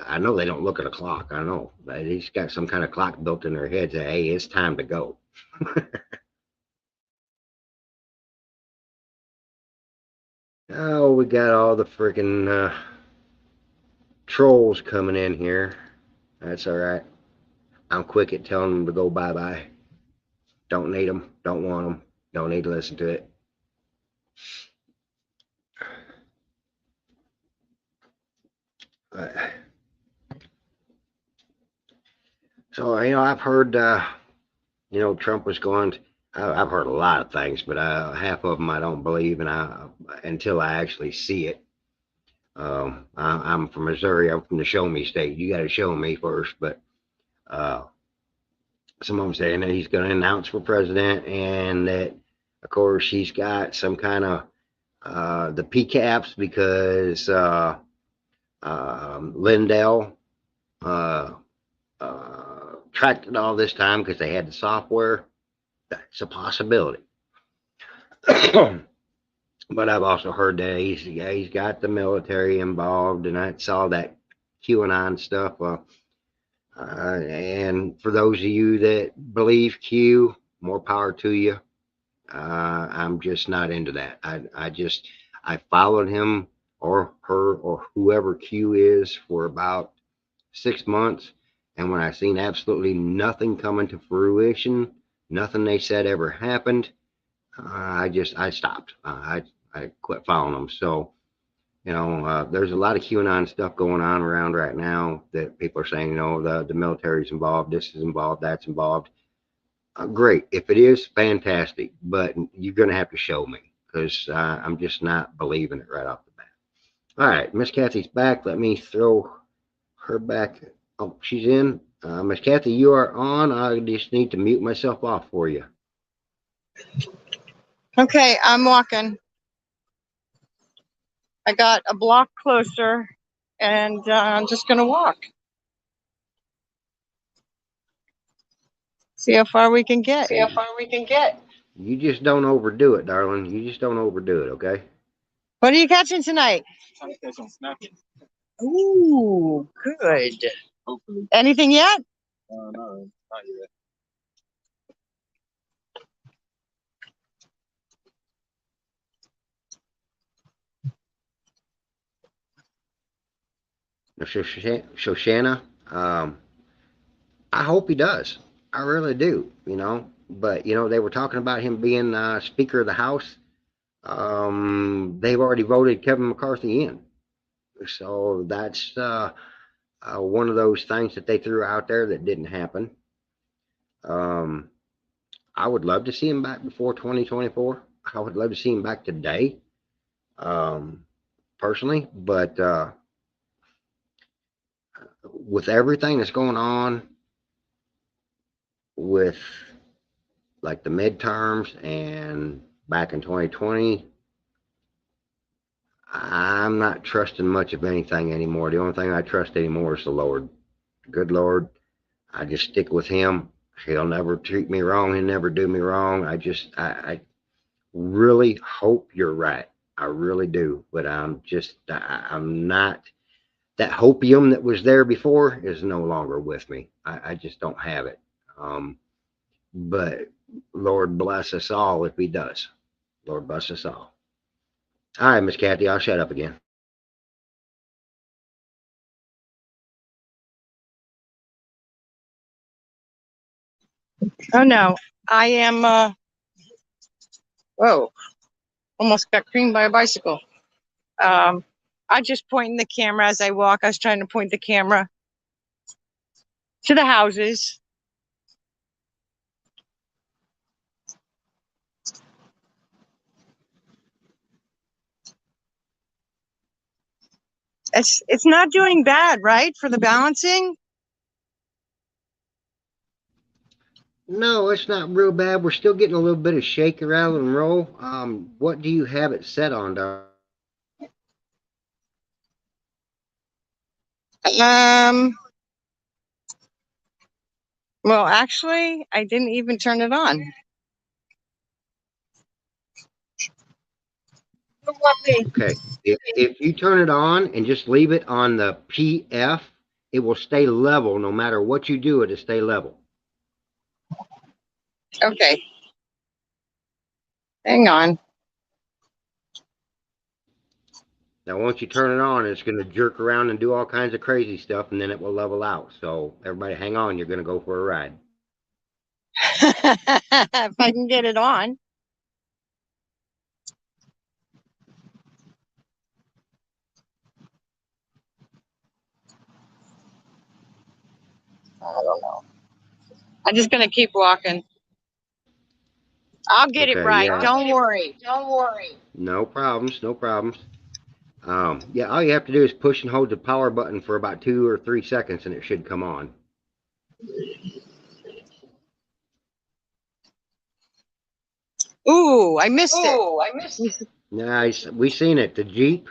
I know they don't look at a clock. I know, but they just got some kind of clock built in their heads that, hey, it's time to go. Oh, we got all the freaking trolls coming in here. That's all right. I'm quick at telling them to go bye-bye. Don't need them. Don't want them. Don't need to listen to it. So, I've heard, Trump was going, I've heard a lot of things, but half of them I don't believe, and until I actually see it. I'm from Missouri. I'm from the Show Me state. You got to show me first. But uh, some of them saying that he's going to announce for president, and that, of course, he's got some kind of the PCAPs because Lindell uh, tracked it all this time because they had the software. That's a possibility. But I've also heard that he's got the military involved, and that's all that QAnon stuff. And for those of you that believe Q, more power to you. I'm just not into that. I followed him or her or whoever Q is for about 6 months, and when I seen absolutely nothing coming to fruition, nothing they said ever happened, I stopped. I quit following them. So there's a lot of QAnon stuff going on around right now that people are saying, the military's involved, this is involved, that's involved. Great. If it is, fantastic. But you're going to have to show me because I'm just not believing it right off the bat. All right. Miss Cathie's back. Let me throw her back. Oh, she's in. Miss Cathie, you are on. I just need to mute myself off for you. Okay, I'm walking. I got a block closer, and I'm just going to walk. See how far we can get. You just don't overdo it, darling. You just don't overdo it, okay? What are you catching tonight? Ooh, good. Hopefully. Anything yet? No, not yet. Shoshana, I hope he does. I really do, But, they were talking about him being Speaker of the House. They've already voted Kevin McCarthy in. So that's one of those things that they threw out there that didn't happen. Um, I would love to see him back before 2024. I would love to see him back today, personally. But with everything that's going on with like the midterms and back in 2020, I'm not trusting much of anything anymore. The only thing I trust anymore is the Lord. Good Lord. I just stick with him. He'll never treat me wrong. He'll never do me wrong. I really hope you're right. I really do. But I'm not, that hopium that was there before is no longer with me. I just don't have it. But Lord bless us all if he does. Lord bless us all. All right, Miss Cathie, I'll shut up again. Oh no, I am. Whoa, almost got creamed by a bicycle. I just pointing the camera as I walk. I was trying to point the camera to the houses. It's not doing bad, right, for the balancing? No, it's not real bad. We're still getting a little bit of shake, rattle, and roll. What do you have it set on, Dar? Well, actually, I didn't even turn it on. Okay. If you turn it on and just leave it on the PF, it will stay level no matter what you do. It'll stay level. Okay. Hang on. Now, once you turn it on, it's going to jerk around and do all kinds of crazy stuff, and then it will level out. So, everybody, hang on. You're going to go for a ride. If I can get it on. I don't know. I'm just going to keep walking. I'll get it Okay, right. yeah. Don't worry. Don't worry. No problems, no problems. Yeah, all you have to do is push and hold the power button for about 2 or 3 seconds and it should come on. Ooh, I missed it. Ooh, I missed it. Nice. We seen it. The Jeep.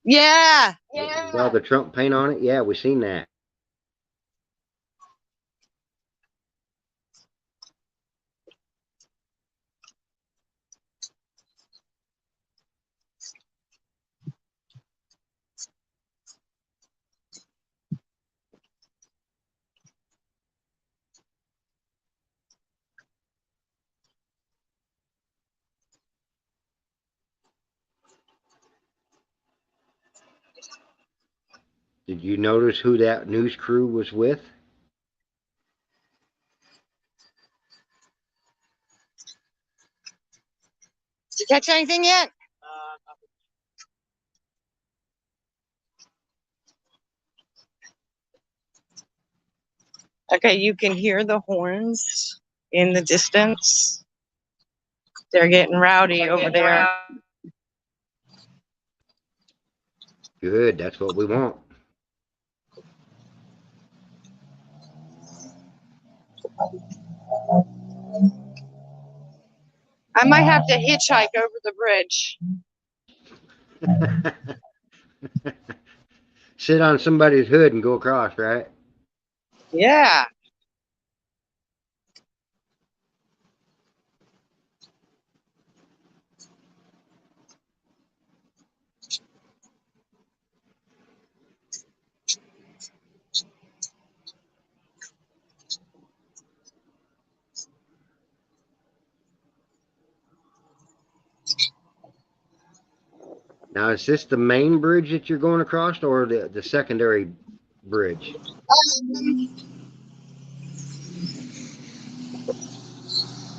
Yeah. Yeah. Well, the Trump paint on it. Yeah, we seen that. Did you notice who that news crew was with? Did you catch anything yet? Okay, you can hear the horns in the distance. They're getting rowdy over there. Good. That's what we want. I might have to hitchhike over the bridge. Sit on somebody's hood and go across, right? Yeah. Now, is this the main bridge that you're going across or the secondary bridge?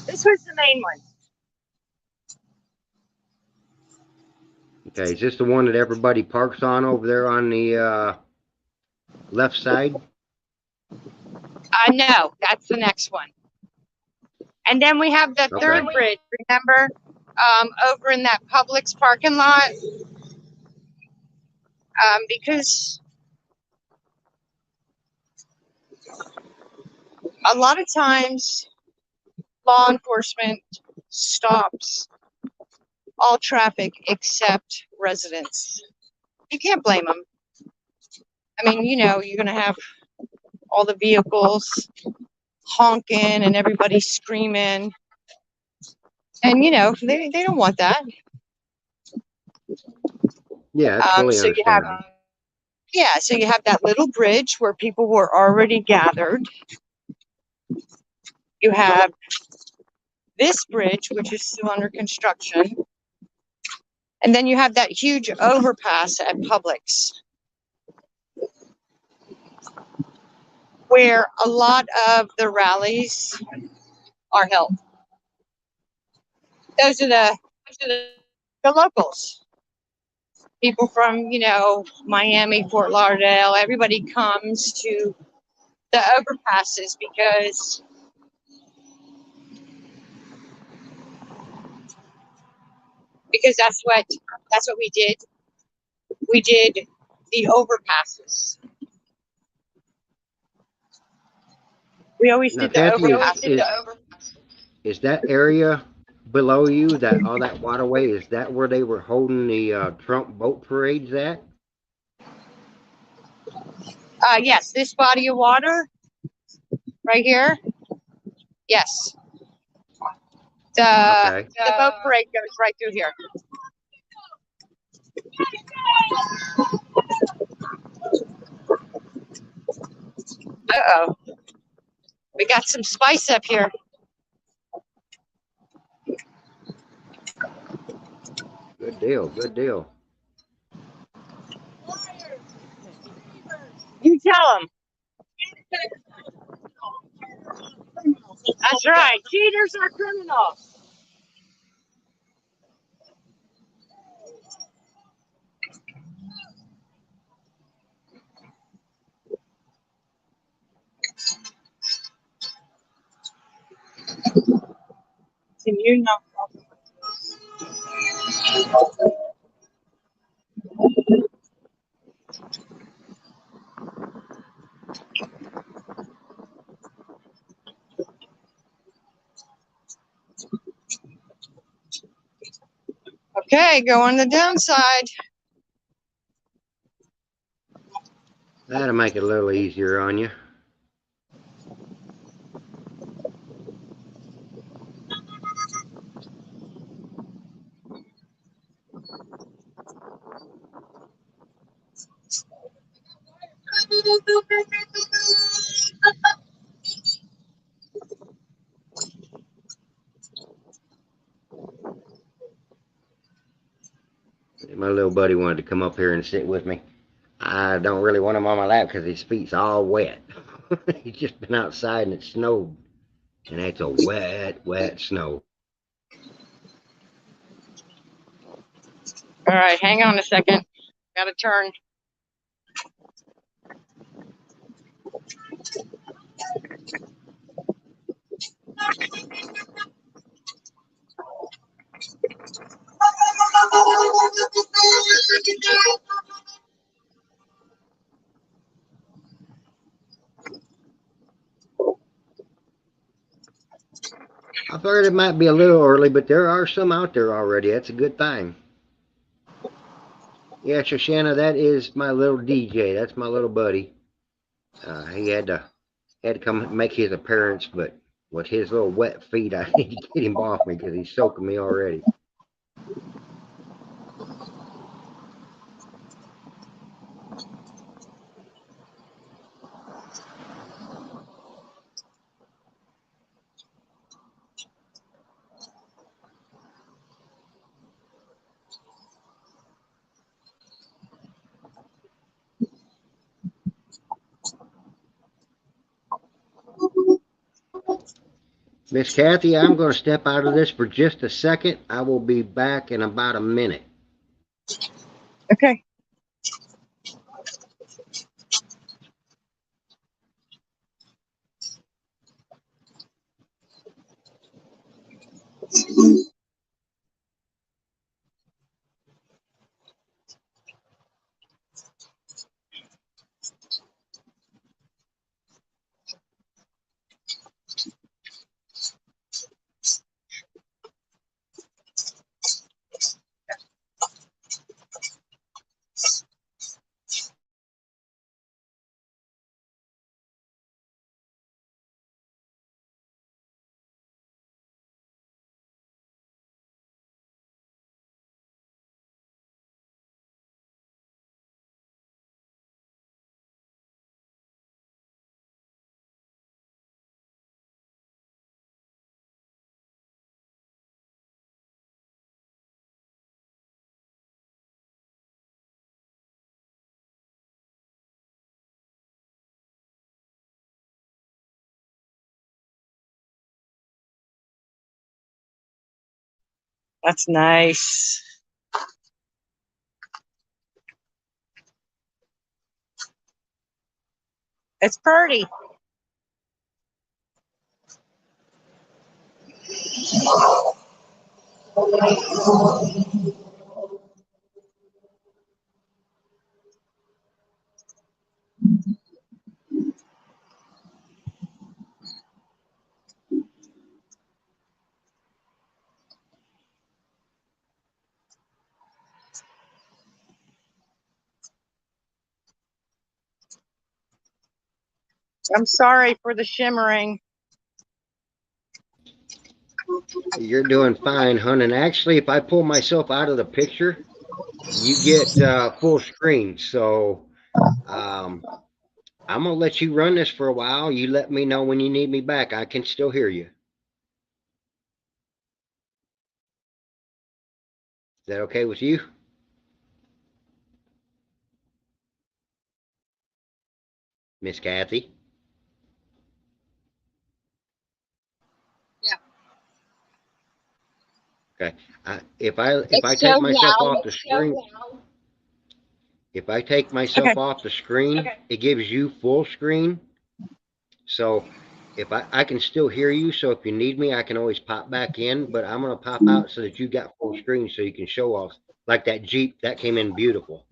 This was the main one. Okay, is this the one that everybody parks on over there on the left side? No, that's the next one. And then we have the third bridge, remember? Over in that Publix parking lot. Because a lot of times law enforcement stops all traffic except residents. You can't blame them. I mean, you're going to have all the vehicles honking and everybody screaming. And, they don't want that. Yeah, that's fully So you have, understandable. so you have that little bridge where people were already gathered. You have this bridge, which is still under construction. And then you have that huge overpass at Publix, where a lot of the rallies are held. Those are the locals. People from, Miami, Fort Lauderdale, everybody comes to the overpasses because that's what we did. We did the overpasses. We always Now, did the Cathie, overpasses. is that area below you, that all that waterway, is that where they were holding the Trump boat parades at? Yes, this body of water right here. Yes. Okay. The boat parade goes right through here. Uh-oh. We got some spice up here. Good deal. Good deal. You tell them. That's right. Cheaters are criminals. Can you know? Okay, go on the downside. That'll make it a little easier on you. My little buddy wanted to come up here and sit with me. I don't really want him on my lap because his feet's all wet. He's just been outside and it snowed. And it's a wet, wet snow. All right, hang on a second. Got to turn. I figured it might be a little early, but there are some out there already. That's a good thing. Yeah, Shoshana, that is my little DJ. That's my little buddy. He had to come make his appearance, but with his little wet feet, I need to get him off me because he's soaking me already. Miss Cathie, I'm going to step out of this for just a second. I will be back in about a minute. Okay. That's nice. It's pretty. I'm sorry for the shimmering. You're doing fine, hon. And actually, if I pull myself out of the picture, you get full screen. So I'm going to let you run this for a while. You let me know when you need me back. I can still hear you. Is that okay with you? Miss Cathie? Yeah. Okay. If I take myself off the screen, if I take myself Okay. off the screen, Okay. it gives you full screen. So if I can still hear you, so if you need me, I can always pop back in, but I'm gonna pop out so that you got full screen so you can show off. Like that Jeep, that came in beautiful.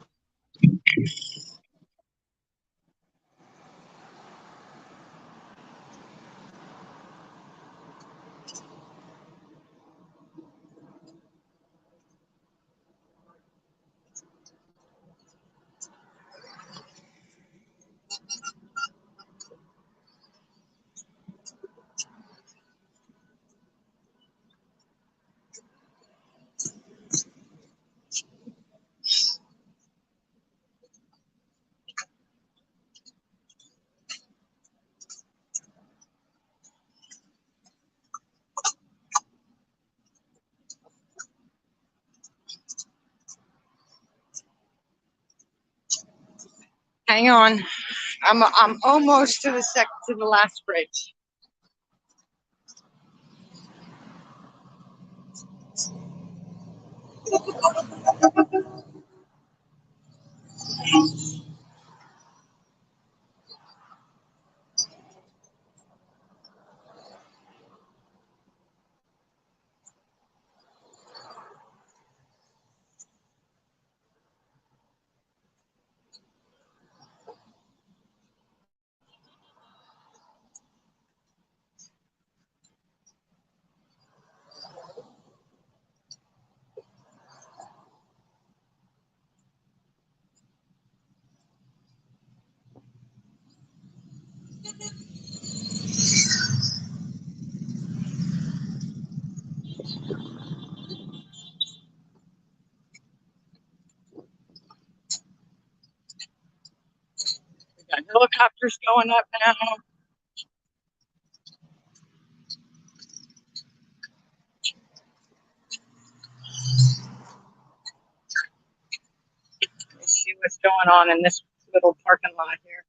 Hang on. I'm almost to the last bridge. We got helicopters going up now. Let's see what's going on in this little parking lot here.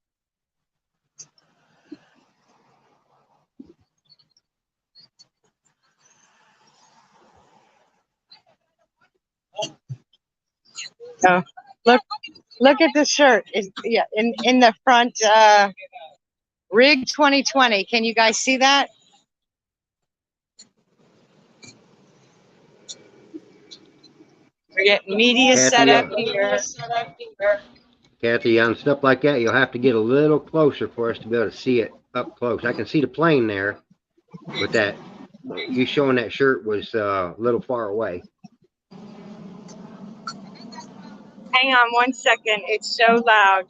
Oh, look at the shirt. Yeah, in the front, Rig 2020. Can you guys see that? We're getting media set up here. Kathy, on stuff like that, you'll have to get a little closer for us to be able to see it up close. I can see the plane there, but that you showing that shirt was a little far away. Hang on one second. It's so loud.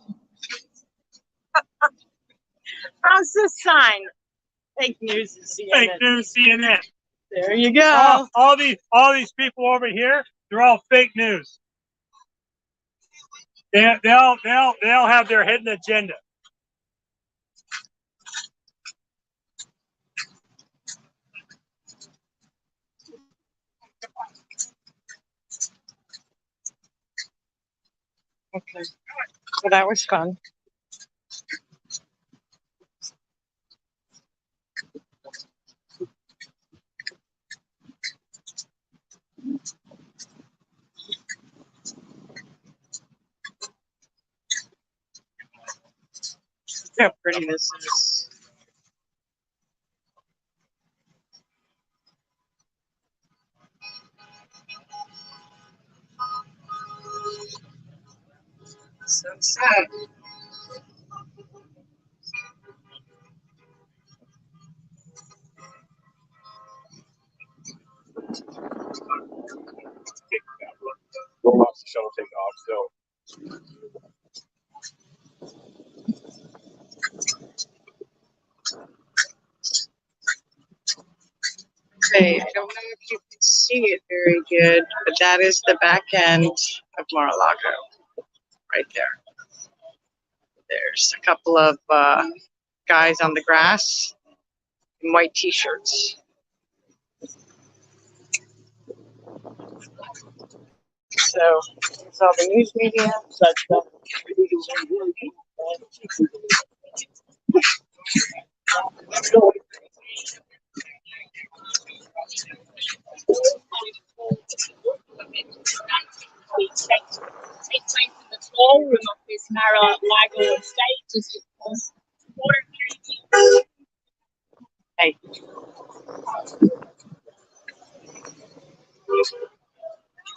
How's the sign? Fake news is CNN. Fake news, CNN. There you go. All these people over here, they're all fake news. They all have their hidden agenda. Okay. Well, that was fun. Look how pretty this is. So sad. We'll watch the shuttle take off. So Okay, I don't know if you can see it very good, but that is the back end of Mar-a-Lago, right there. There's a couple of guys on the grass in white t-shirts. So, there's all the news media. Take place in the small room of this Mar-a-Lago estate, just across the water. Hey.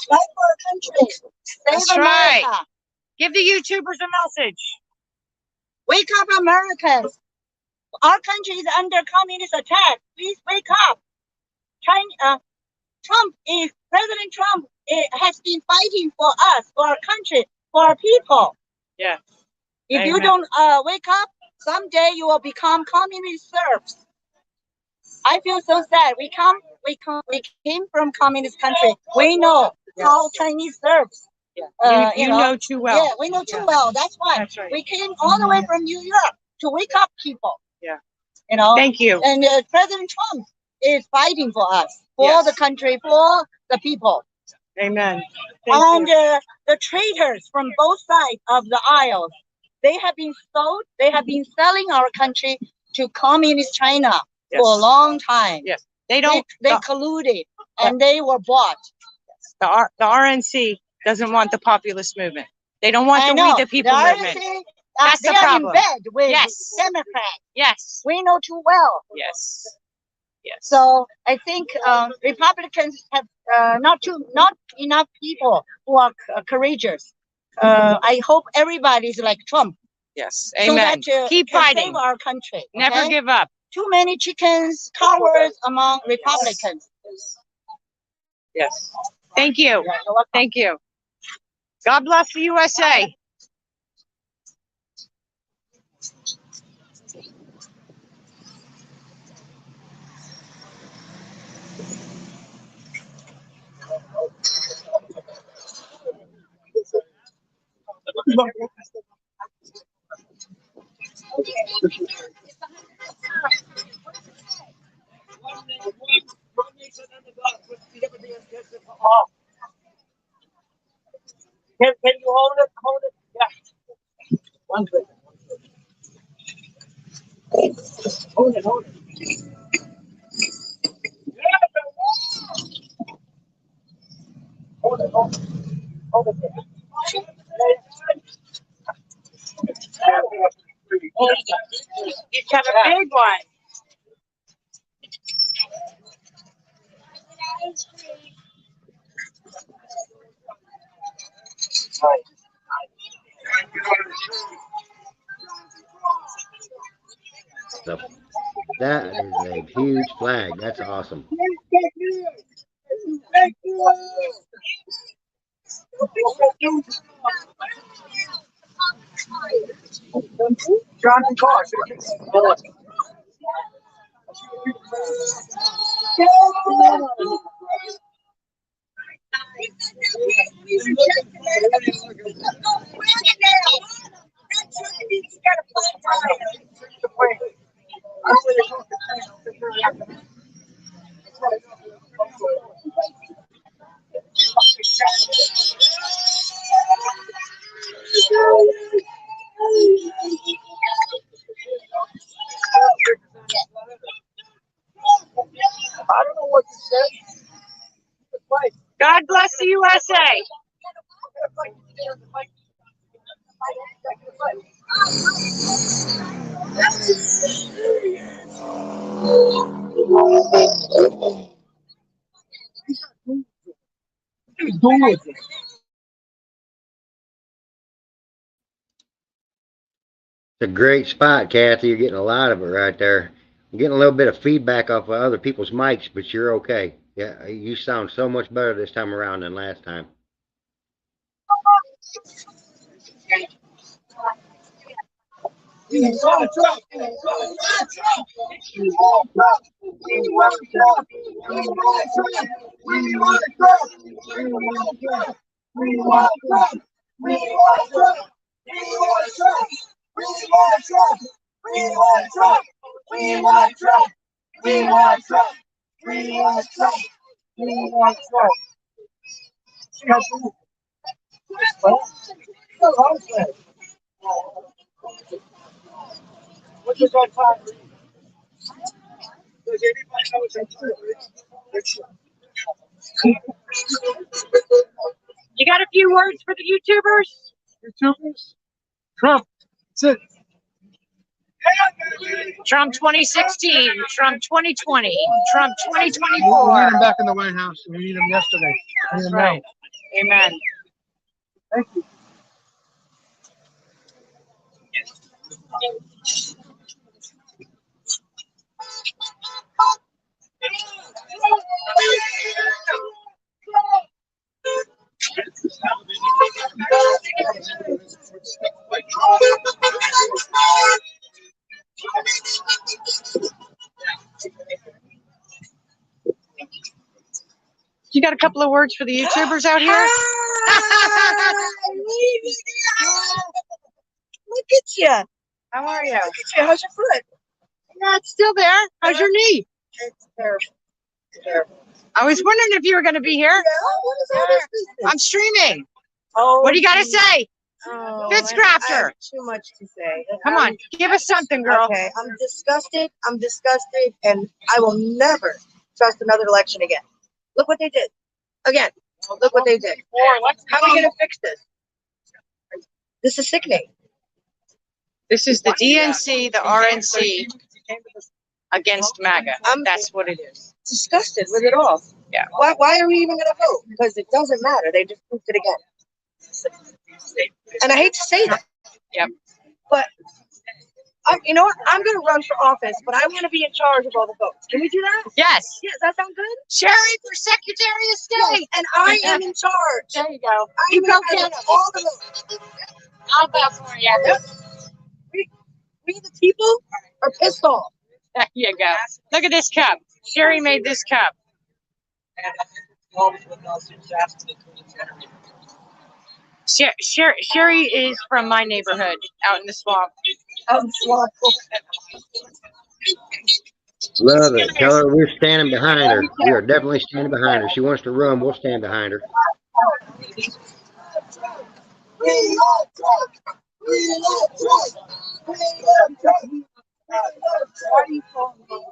Fight for our country. Save That's America. right. Give the YouTubers a message. Wake up, Americans. Our country is under communist attack. Please wake up. President Trump has been fighting for us, for our country, for our people. Yeah. If you Amen. don't wake up, someday you will become communist serfs. I feel so sad. We came from communist country. We know how Chinese serfs. Yeah. You know too well. Yeah, we know too well. That's why That's right. we came all the way from New York to wake up people. Yeah. You know. Thank you. And President Trump is fighting for us, for the country, for the people. Amen. And the traitors from both sides of the aisles, they have been sold. They have been selling our country to communist China for a long time. Yes. They don't. They colluded and they were bought. The RNC doesn't want the populist movement. They don't want the We the People movement. That's they the are problem. in bed with Yes. Democrats. Yes. We know too well. Yes. Yes. So I think Republicans have not enough people who are courageous. I hope everybody's like Trump. Yes. So Amen. that, Keep can fighting. Save our country. Never Okay? give up. Too many chickens, cowards among Republicans. Yes. Thank you. Yeah, you're welcome. Thank you. God bless the USA. Can you hold it? Hold it. Yeah. One second. Hold it. Hold it. Hold it. Hold it. Hold it. You have a big one. So that is a huge flag. That's awesome. Johnson car. I don't know what you said. God bless the USA. It's a great spot, Cathie. You're getting a lot of it right there. I'm getting a little bit of feedback off of other people's mics, but you're okay. Yeah, you sound so much better this time around than last time. What does that time read? Does anybody know what that time reads? You got a few words for the YouTubers? YouTubers? Trump. That's it. Trump 2016, Trump 2020, Trump We need 2024. him back in the White House. We need him yesterday. We need him now. Right. Amen. Thank you. You got a couple of words for the YouTubers out here? Look at you. How are you? Look at you. How's your foot? Yeah, it's still there. How's your knee? It's terrible. Terrible. I was wondering if you were going to be here. Yeah, what is all this business? I'm streaming. Oh, What do you got to geez. say? Oh, Fitzcrafter. I have too much to say. Come on, give us something, girl. Okay, I'm disgusted. I'm disgusted, and I will never trust another election again. Look what they did. Again, look what they did. How are we going to fix this? This is sickening. This is the DNC, the RNC against MAGA. That's what it is. Disgusted with it all. Yeah. Why are we even going to vote? Because it doesn't matter. They just proved it again. And I hate to say that. Yep. But you know what? I'm going to run for office, but I want to be in charge of all the votes. Can we do that? Yes. Yeah, does that sound good? Sherry for Secretary of State. And I am in charge. There you go. I am in charge of all the votes. I'll vote for you. We the people are pissed off. There you go. Look at this cup. Sherry made this cup. Sherry is from my neighborhood out in the swamp. Love it. Tell her we're standing behind her. We are definitely standing behind her. She wants to run. We'll stand behind her. We love Trump. We love Trump. We love Trump. Why do you call me?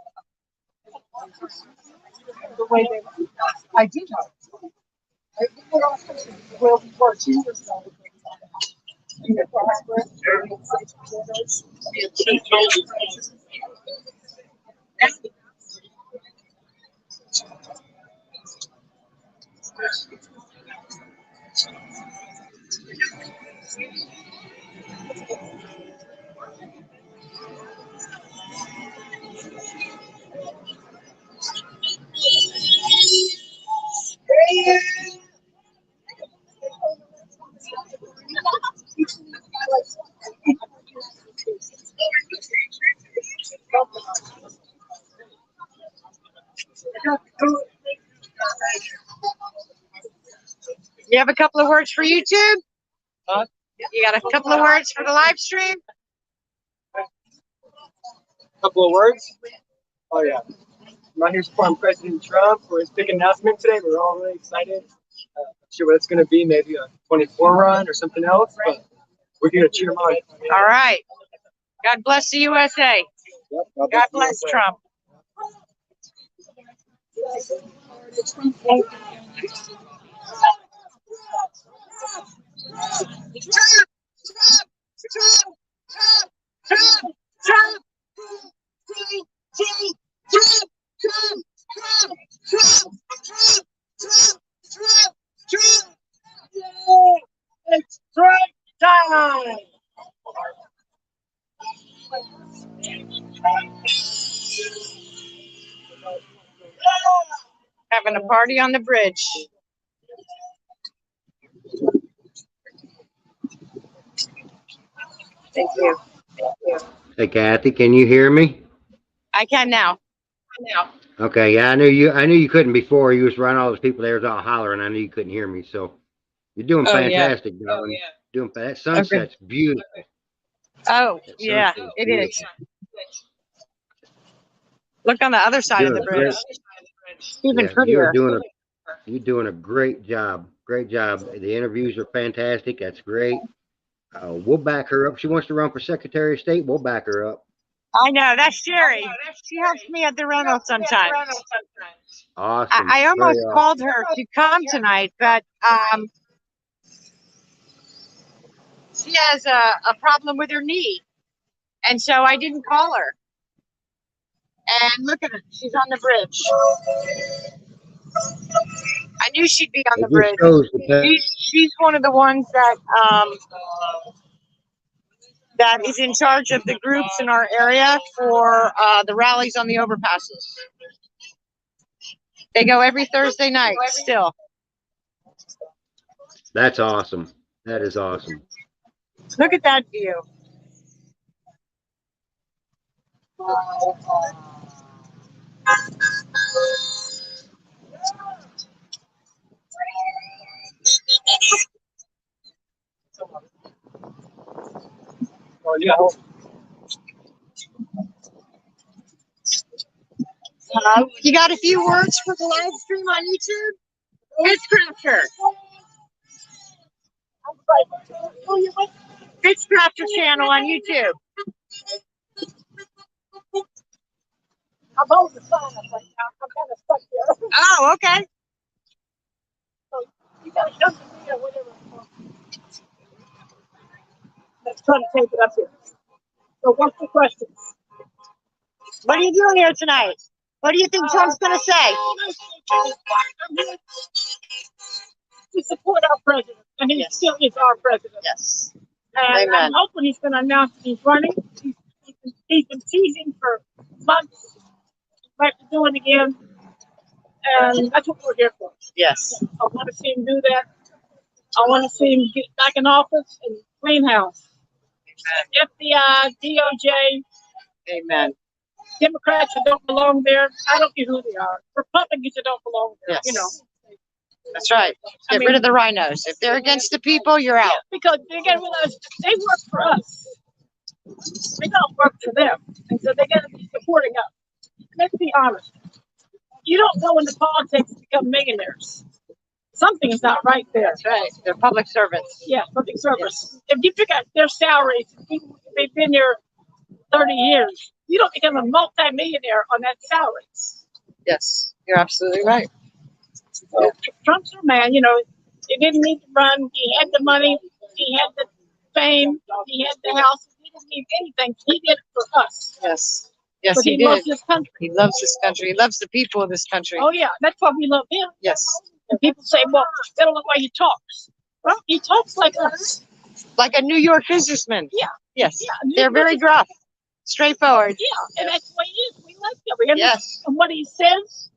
The way they, I did have. I did it off well before 2 years ago. You have a couple of words for YouTube? You got a couple of words for the live stream? Couple of words. Oh yeah, I'm out here supporting President Trump for his big announcement today. We're all really excited. Not sure what it's going to be, maybe a 24 run or something else, but we're going to cheer him on. All right. God bless the USA. Yep, God bless Trump. It's Trump time. Having a party on the bridge. Thank you. Hey, Kathy, can you hear me? I can now. Okay, yeah, I knew you couldn't before. You was around all those people there was all hollering. I knew you couldn't hear me. So you're doing Oh, yeah. fantastic, darling. Doing that sunset's beautiful. Oh, That yeah, sunset's it beautiful. is. Look on the other side of the bridge. Even Yeah, prettier. you're doing a great job. Great job. The interviews are fantastic. That's great. We'll back her up. She wants to run for Secretary of State. We'll back her up. I know, that's Sherry. She helps me at the rental sometimes. Awesome. I almost Very awesome. called her to come tonight, but she has a problem with her knee. And so I didn't call her. And look at her. She's on the bridge. I knew she'd be on It the just bridge. shows the She's one of the ones that that is in charge of the groups in our area for the rallies on the overpasses. They go every Thursday night still. That's awesome. That is awesome. Look at that view. Oh, yeah. You got a few words for the live stream on YouTube? Fitchcrafter. Fitchcrafter channel on YouTube. I'm holding the sign up right now. I'm kind of stuck here. Oh, okay. So you gotta come to me or whatever. Let's try to take it up here. So what's the question? What are you doing here tonight? What do you think Trump's going to say? I'm here to support our president, and he still is our president. Yes. And I'm hoping he's going to announce that he's running. He's been teasing for months. He'd like to do it again. And that's what we're here for. Yes. I want to see him do that. I want to see him get back in office and clean house. FBI, DOJ, Amen. Democrats that don't belong there. I don't care who they are. Republicans that don't belong there. Yes. You know. That's right. Get rid of the rhinos. If they're against the people, you're out. Because they got to realize they work for us. We don't work for them. And so they got to be supporting us. Let's be honest. You don't go into politics to become millionaires. Something is not right there. That's right. They're public servants. Yeah, public service. If you figure out their salaries, they've been there 30 years. You don't become a multi-millionaire on that salary. Yes, you're absolutely right. So Trump's our man, you know, he didn't need to run. He had the money. He had the fame. He had the house. He didn't need anything. He did it for us. Yes. Yes, But he he loves did. this country. He loves this country. He loves the people of this country. Oh, yeah. That's why we love him. Yes. And people say, well, they don't know why he talks. Well, he talks like us. Like a New York businessman. Yeah. Yes. Yeah. They're very gruff, straightforward. Yeah. And that's the way he is. We like him. Yes. And what he says,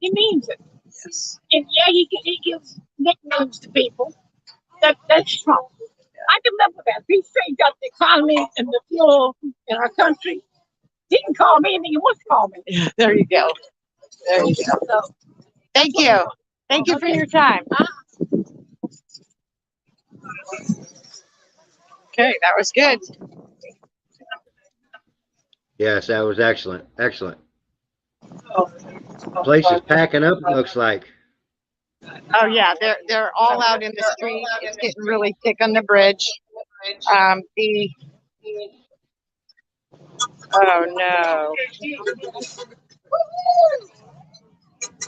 he means it. Yes. And yeah, he gives nicknames to people. That's Trump. I can live with that. If he straightened out the economy and the fuel in our country, he can call me anything he wants to call me. There you go. There you go. So, Thank you. Thank you for your time. Okay, that was good. Yes, that was excellent. Excellent. Place is packing up, it looks like. Oh yeah, they're all out in the street. It's getting really thick on the bridge. Oh no.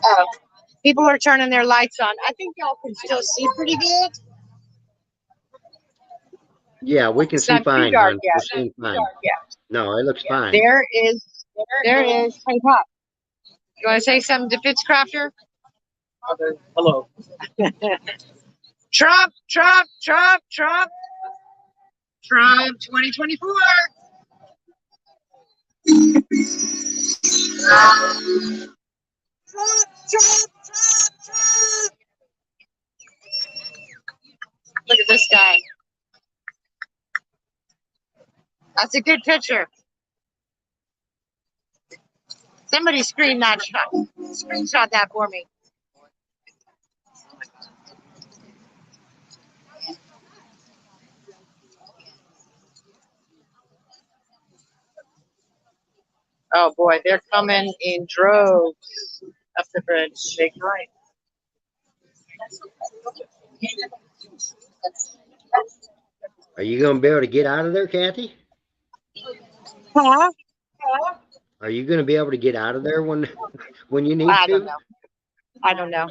Oh, people are turning their lights on. I think y'all can still see pretty good. Yeah, we can It's see not too fine, dark hon. yet. We're seeing fine. Yeah. No, it looks fine. There is. Hey, Pop. You want to say something to Fitzcrafter? Hello. Trump, Trump, Trump, Trump. Trump 2024. Trump, Trump, Trump. Look at this guy. That's a good picture. Somebody screenshot that for me. Oh boy, they're coming in droves up the bridge. Big night. Are you going to be able to get out of there, Cathie? Huh? Are you going to be able to get out of there when you need I to? don't know. I don't know.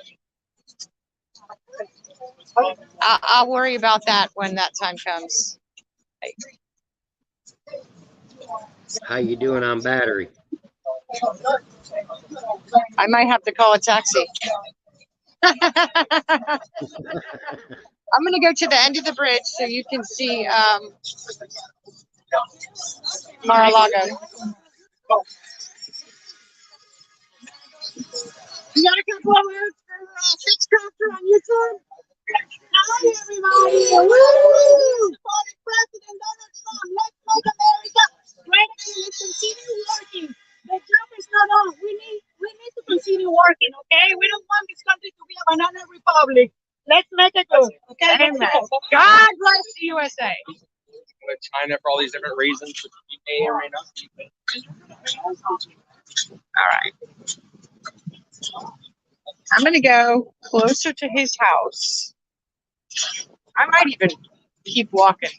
I'll worry about that when that time comes. How you doing on battery? I might have to call a taxi. I'm gonna go to the end of the bridge so you can see Mar-a-Lago. You got a couple of words for Fixcrafter on YouTube? Hi, everybody. Woo! Supporting President Donald Trump. Let's make America great again. Let's continue working. The job is not on. We need to continue working, okay? We don't want this country to be a banana republic. Let's make it good, okay? Amen. God bless the USA. With China for all these different reasons, which you may or may not be. All right. I'm gonna go closer to his house. I might even keep walking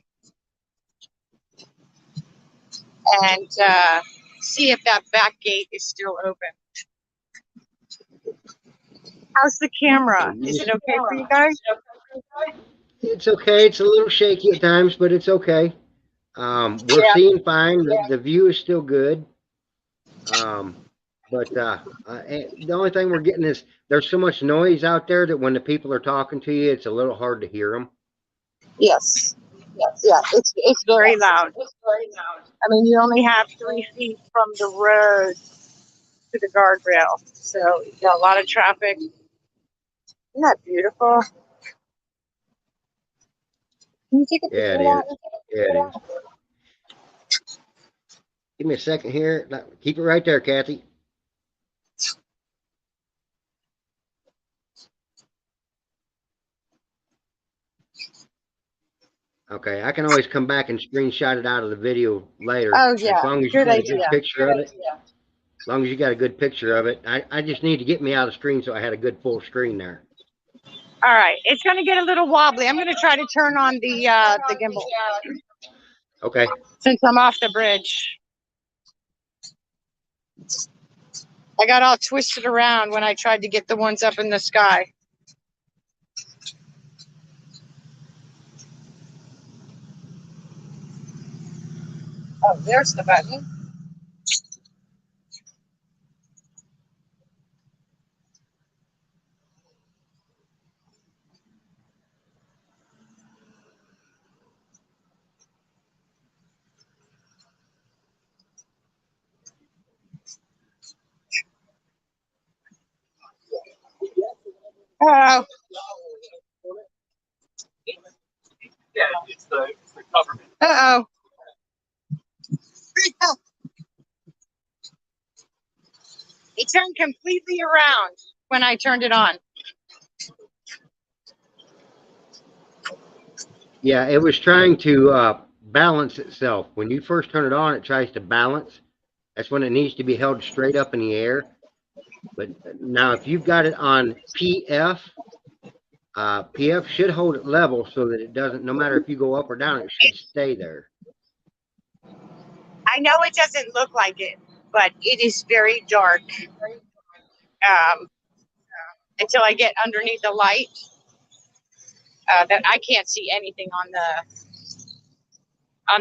and see if that back gate is still open. How's the camera? Is it okay for you guys? It's okay. It's a little shaky at times, but it's okay. We're Yeah. seeing fine. The view is still good. But the only thing we're getting is there's so much noise out there that when the people are talking to you, it's a little hard to hear them. Yes. Yeah. It's very loud. I mean, you only have 3 feet from the road to the guardrail, so you got a lot of traffic. Isn't that beautiful? Can you take a Yeah, picture it of is. that? Yeah, it is. Give me a second here. Keep it right there, Cathie. Okay, I can always come back and screenshot it out of the video later. Oh As yeah, long as you good got a good idea. picture of it. As long as you got a good picture of it. I just need to get me out of screen so I had a good full screen there. All right, it's gonna get a little wobbly. I'm gonna try to turn on the gimbal Okay. since I'm off the bridge. I got all twisted around when I tried to get the ones up in the sky. Oh, there's the button. Oh, Yeah, it's the government. oh. It turned completely around when I turned it on. Yeah, it was trying to balance itself. When you first turn it on, it tries to balance. That's when it needs to be held straight up in the air. But now, if you've got it on PF, PF should hold it level so that it doesn't, no matter if you go up or down, it should stay there. I know it doesn't look like it, but it is very dark. Until I get underneath the light, that I can't see anything on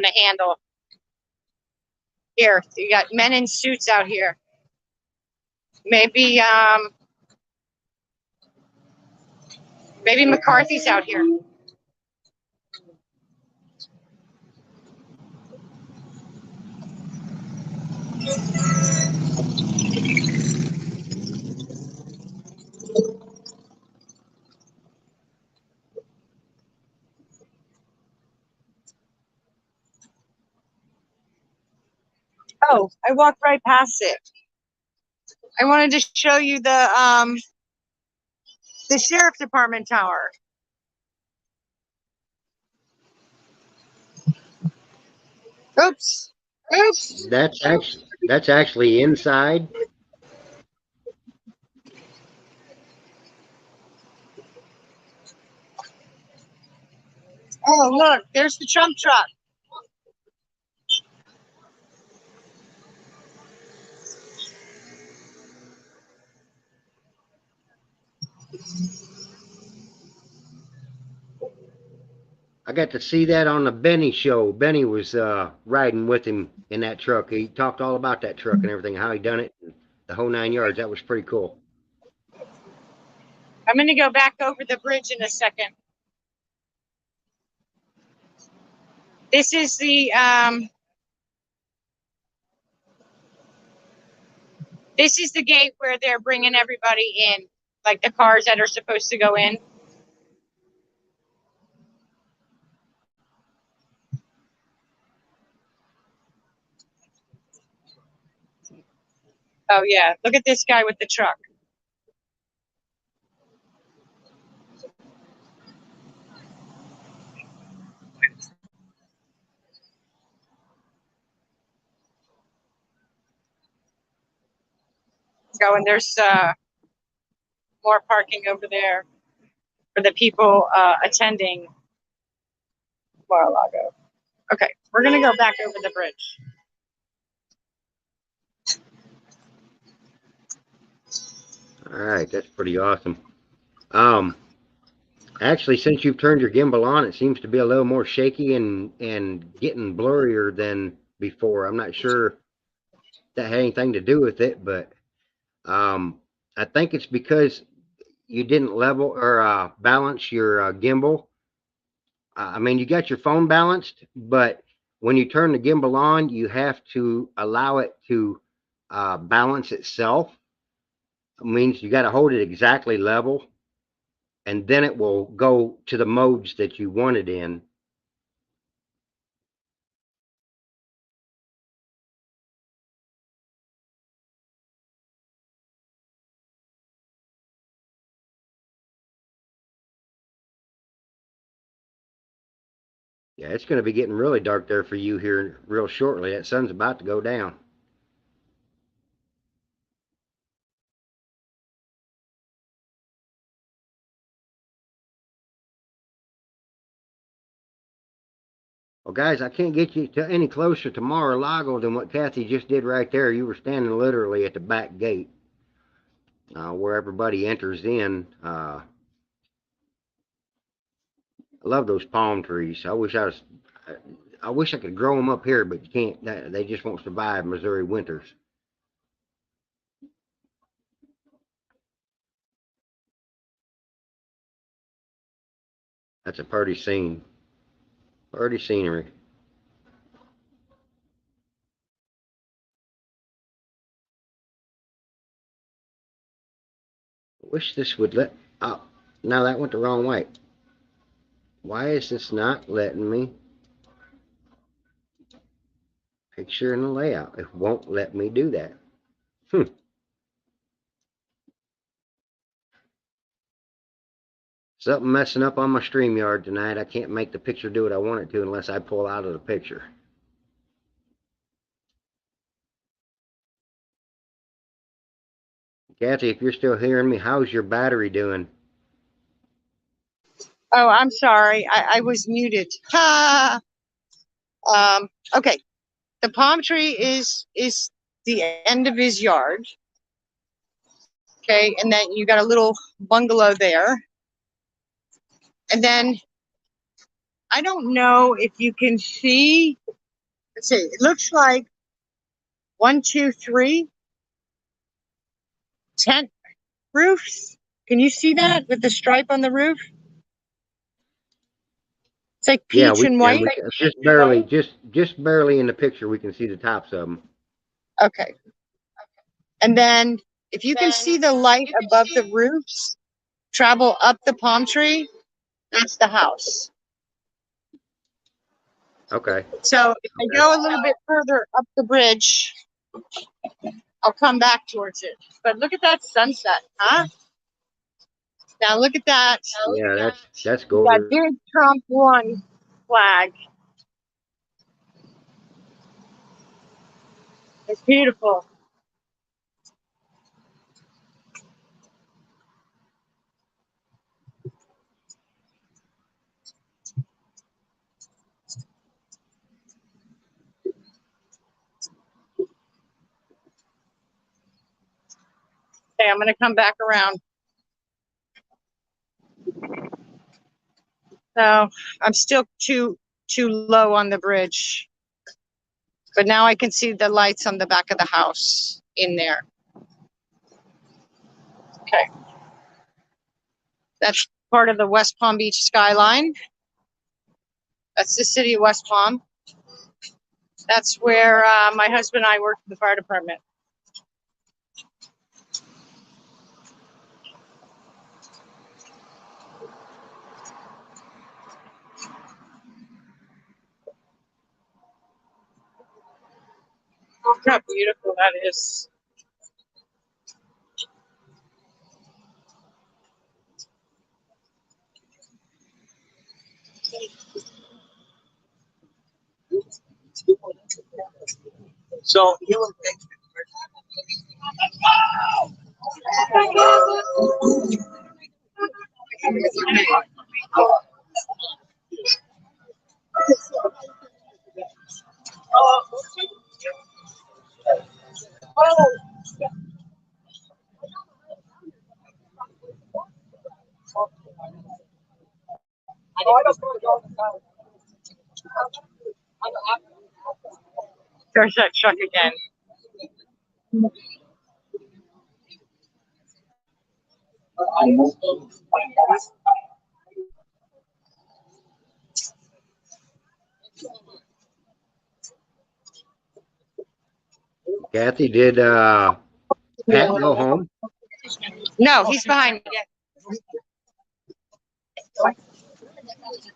the handle. Here, you got men in suits out here. Maybe maybe McCarthy's out here. Oh, I walked right past it. I wanted to show you the sheriff department tower. Oops. Oops. That's actually inside. Oh, look, there's the Trump truck. I got to see that on the Benny show. Benny was riding with him in that truck. He talked all about that truck and everything, how he done it, the whole 9 yards. That was pretty cool. I'm going to go back over the bridge in a second. This is the gate where they're bringing everybody in, like the cars that are supposed to go in. Oh yeah, look at this guy with the truck. So, and there's more parking over there for the people attending Lago. Okay, we're gonna go back over the bridge. All right, that's pretty awesome. Actually, since you've turned your gimbal on, it seems to be a little more shaky and getting blurrier than before. I'm not sure if that had anything to do with it, but I think it's because you didn't level or balance your gimbal. I mean, you got your phone balanced, but when you turn the gimbal on, you have to allow it to balance itself. It means you got to hold it exactly level, and then it will go to the modes that you want it in. Yeah, it's going to be getting really dark there for you here real shortly. That sun's about to go down. Well, guys, I can't get you to any closer to Mar-a-Lago than what Cathie just did right there. You were standing literally at the back gate where everybody enters in. I love those palm trees. I wish I could grow them up here, but you can't. They just won't survive Missouri winters. That's a pretty scene. Pretty scenery. Wish this would let. Oh, no, that went the wrong way. Why is this not letting me picture in the layout? It won't let me do that. Something messing up on my StreamYard tonight. I can't make the picture do what I want it to unless I pull out of the picture. Cathie, if you're still hearing me, how's your battery doing? Oh, I'm sorry. I was muted. Ha! Okay. The palm tree is the end of his yard. Okay, and then you got a little bungalow there. And then I don't know if you can see. Let's see. It looks like 1, 2, 3 tent roofs. Can you see that with the stripe on the roof? It's like Yeah, peach and white. just barely in the picture we can see the tops of them. Okay. And then if you can see the light above the roofs, travel up the palm tree, that's the house. Okay. So if I go a little bit further up the bridge, I'll come back towards it. But look at that sunset, huh? Now look at that. Yeah, that's That gorgeous. big Trump 1 flag. It's beautiful. Okay, I'm going to come back around. So I'm still too low on the bridge. But now I can see the lights on the back of the house in there. Okay. That's part of the West Palm Beach skyline. That's the city of West Palm. That's where my husband and I work for the fire department. Look how beautiful that is. So There's that truck again. Kathy, did Pat go home? No, he's behind me.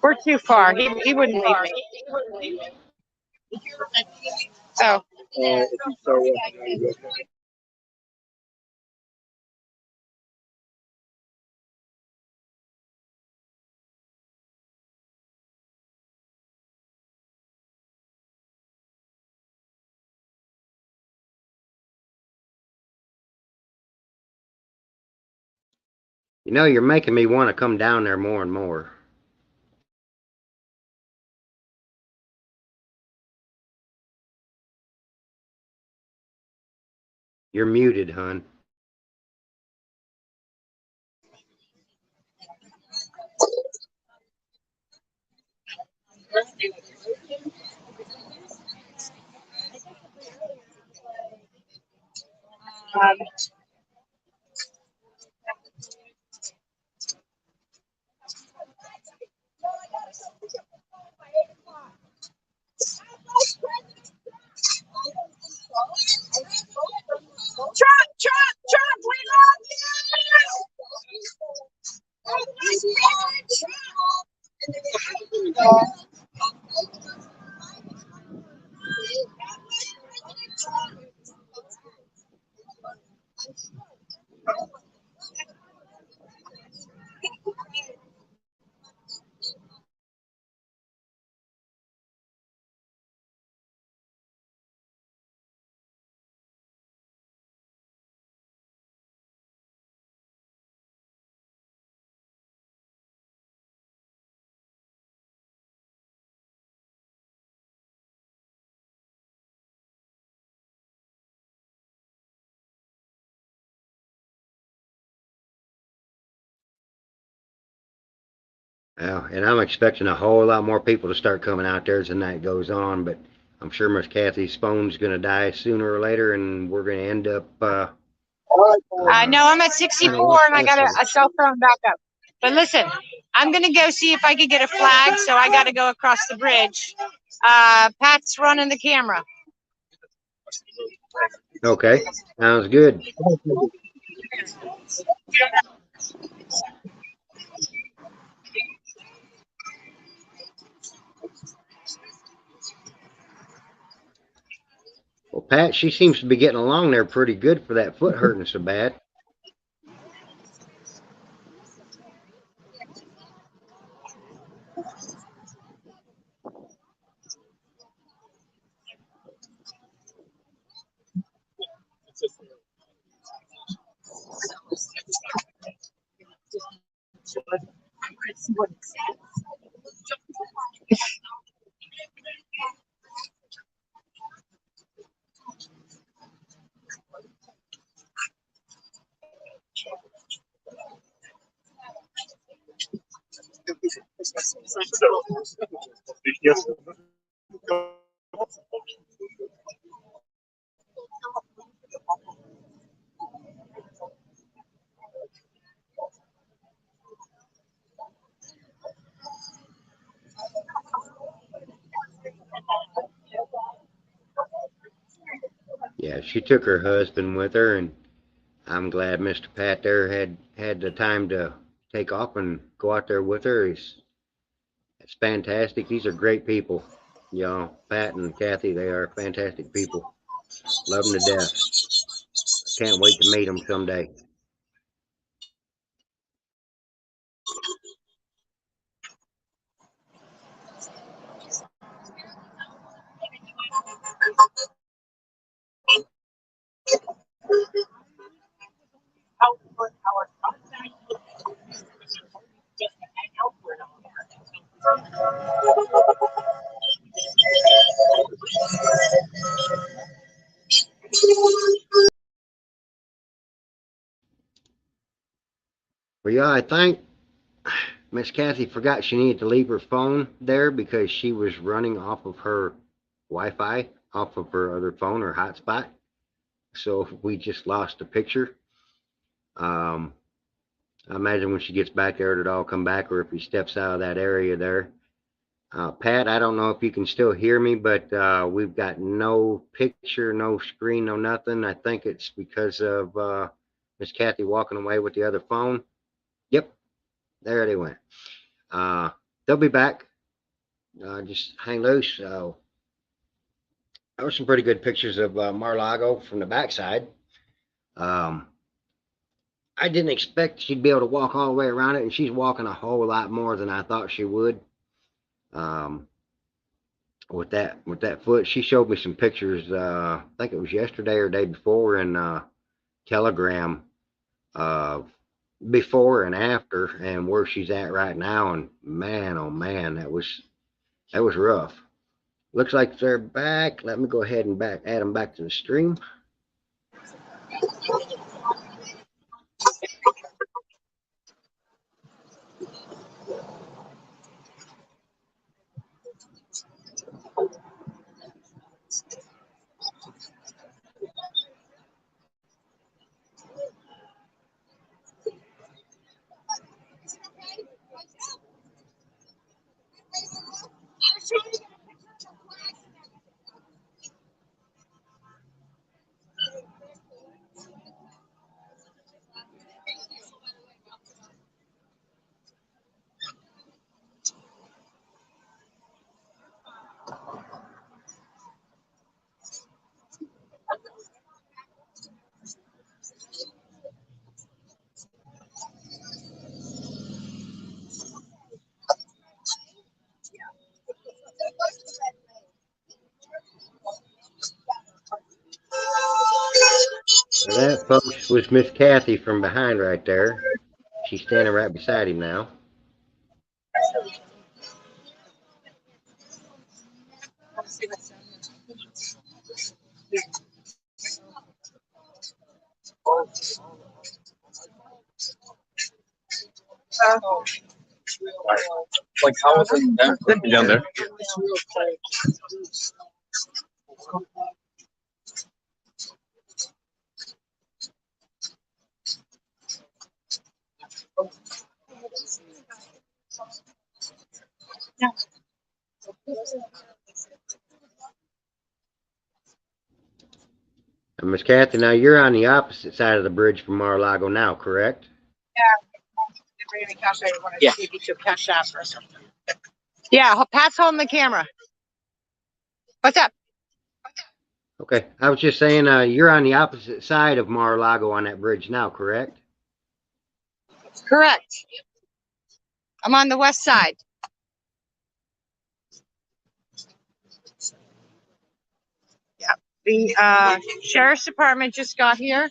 We're too far. He wouldn't leave me. Oh. if you start walking, You know, you're making me want to come down there more and more. You're muted, hun. Trump, we love Well, and I'm expecting a whole lot more people to start coming out there as the night goes on, but I'm sure Miss Kathy's phone's going to die sooner or later, and we're going to end up. I know I'm at 64 and I got a cell phone backup. But listen, I'm going to go see if I can get a flag, so I got to go across the bridge. Pat's running the camera. Okay, sounds good. Well, Pat, she seems to be getting along there pretty good for that foot hurting so bad. Yeah, she took her husband with her, and I'm glad Mr. Pat there had the time to take off and go out there with her. It's fantastic. These are great people. You know, Pat and Cathie, they are fantastic people. Love them to death. I can't wait to meet them someday. Well, yeah, I think Miss Cathie forgot she needed to leave her phone there because she was running off of her Wi-Fi, off of her other phone, her hotspot. So we just lost a picture. Um, I imagine when she gets back there, it'll all come back, or if he steps out of that area there. Pat, I don't know if you can still hear me, but we've got no picture, no screen, no nothing. I think it's because of Miss Cathie walking away with the other phone. Yep, there they went. They'll be back. Just hang loose. There were some pretty good pictures of Mar-Lago from the backside. I didn't expect she'd be able to walk all the way around it, and she's walking a whole lot more than I thought she would. With that foot, she showed me some pictures. I think it was yesterday or day before in Telegram of before and after, and where she's at right now. And man, oh man, that was rough. Looks like they're back. Let me go ahead and add them back to the stream. So that, folks, was Miss Cathie from behind right there. She's standing right beside him now. Like how was it down there? Miss Cathie, now you're on the opposite side of the bridge from Mar-a-Lago now, correct? Yeah. Yeah, Pat's holding the camera. What's up? Okay, I was just saying you're on the opposite side of Mar-a-Lago on that bridge now, correct? Correct. I'm on the west side. Yeah. The sheriff's department just got here,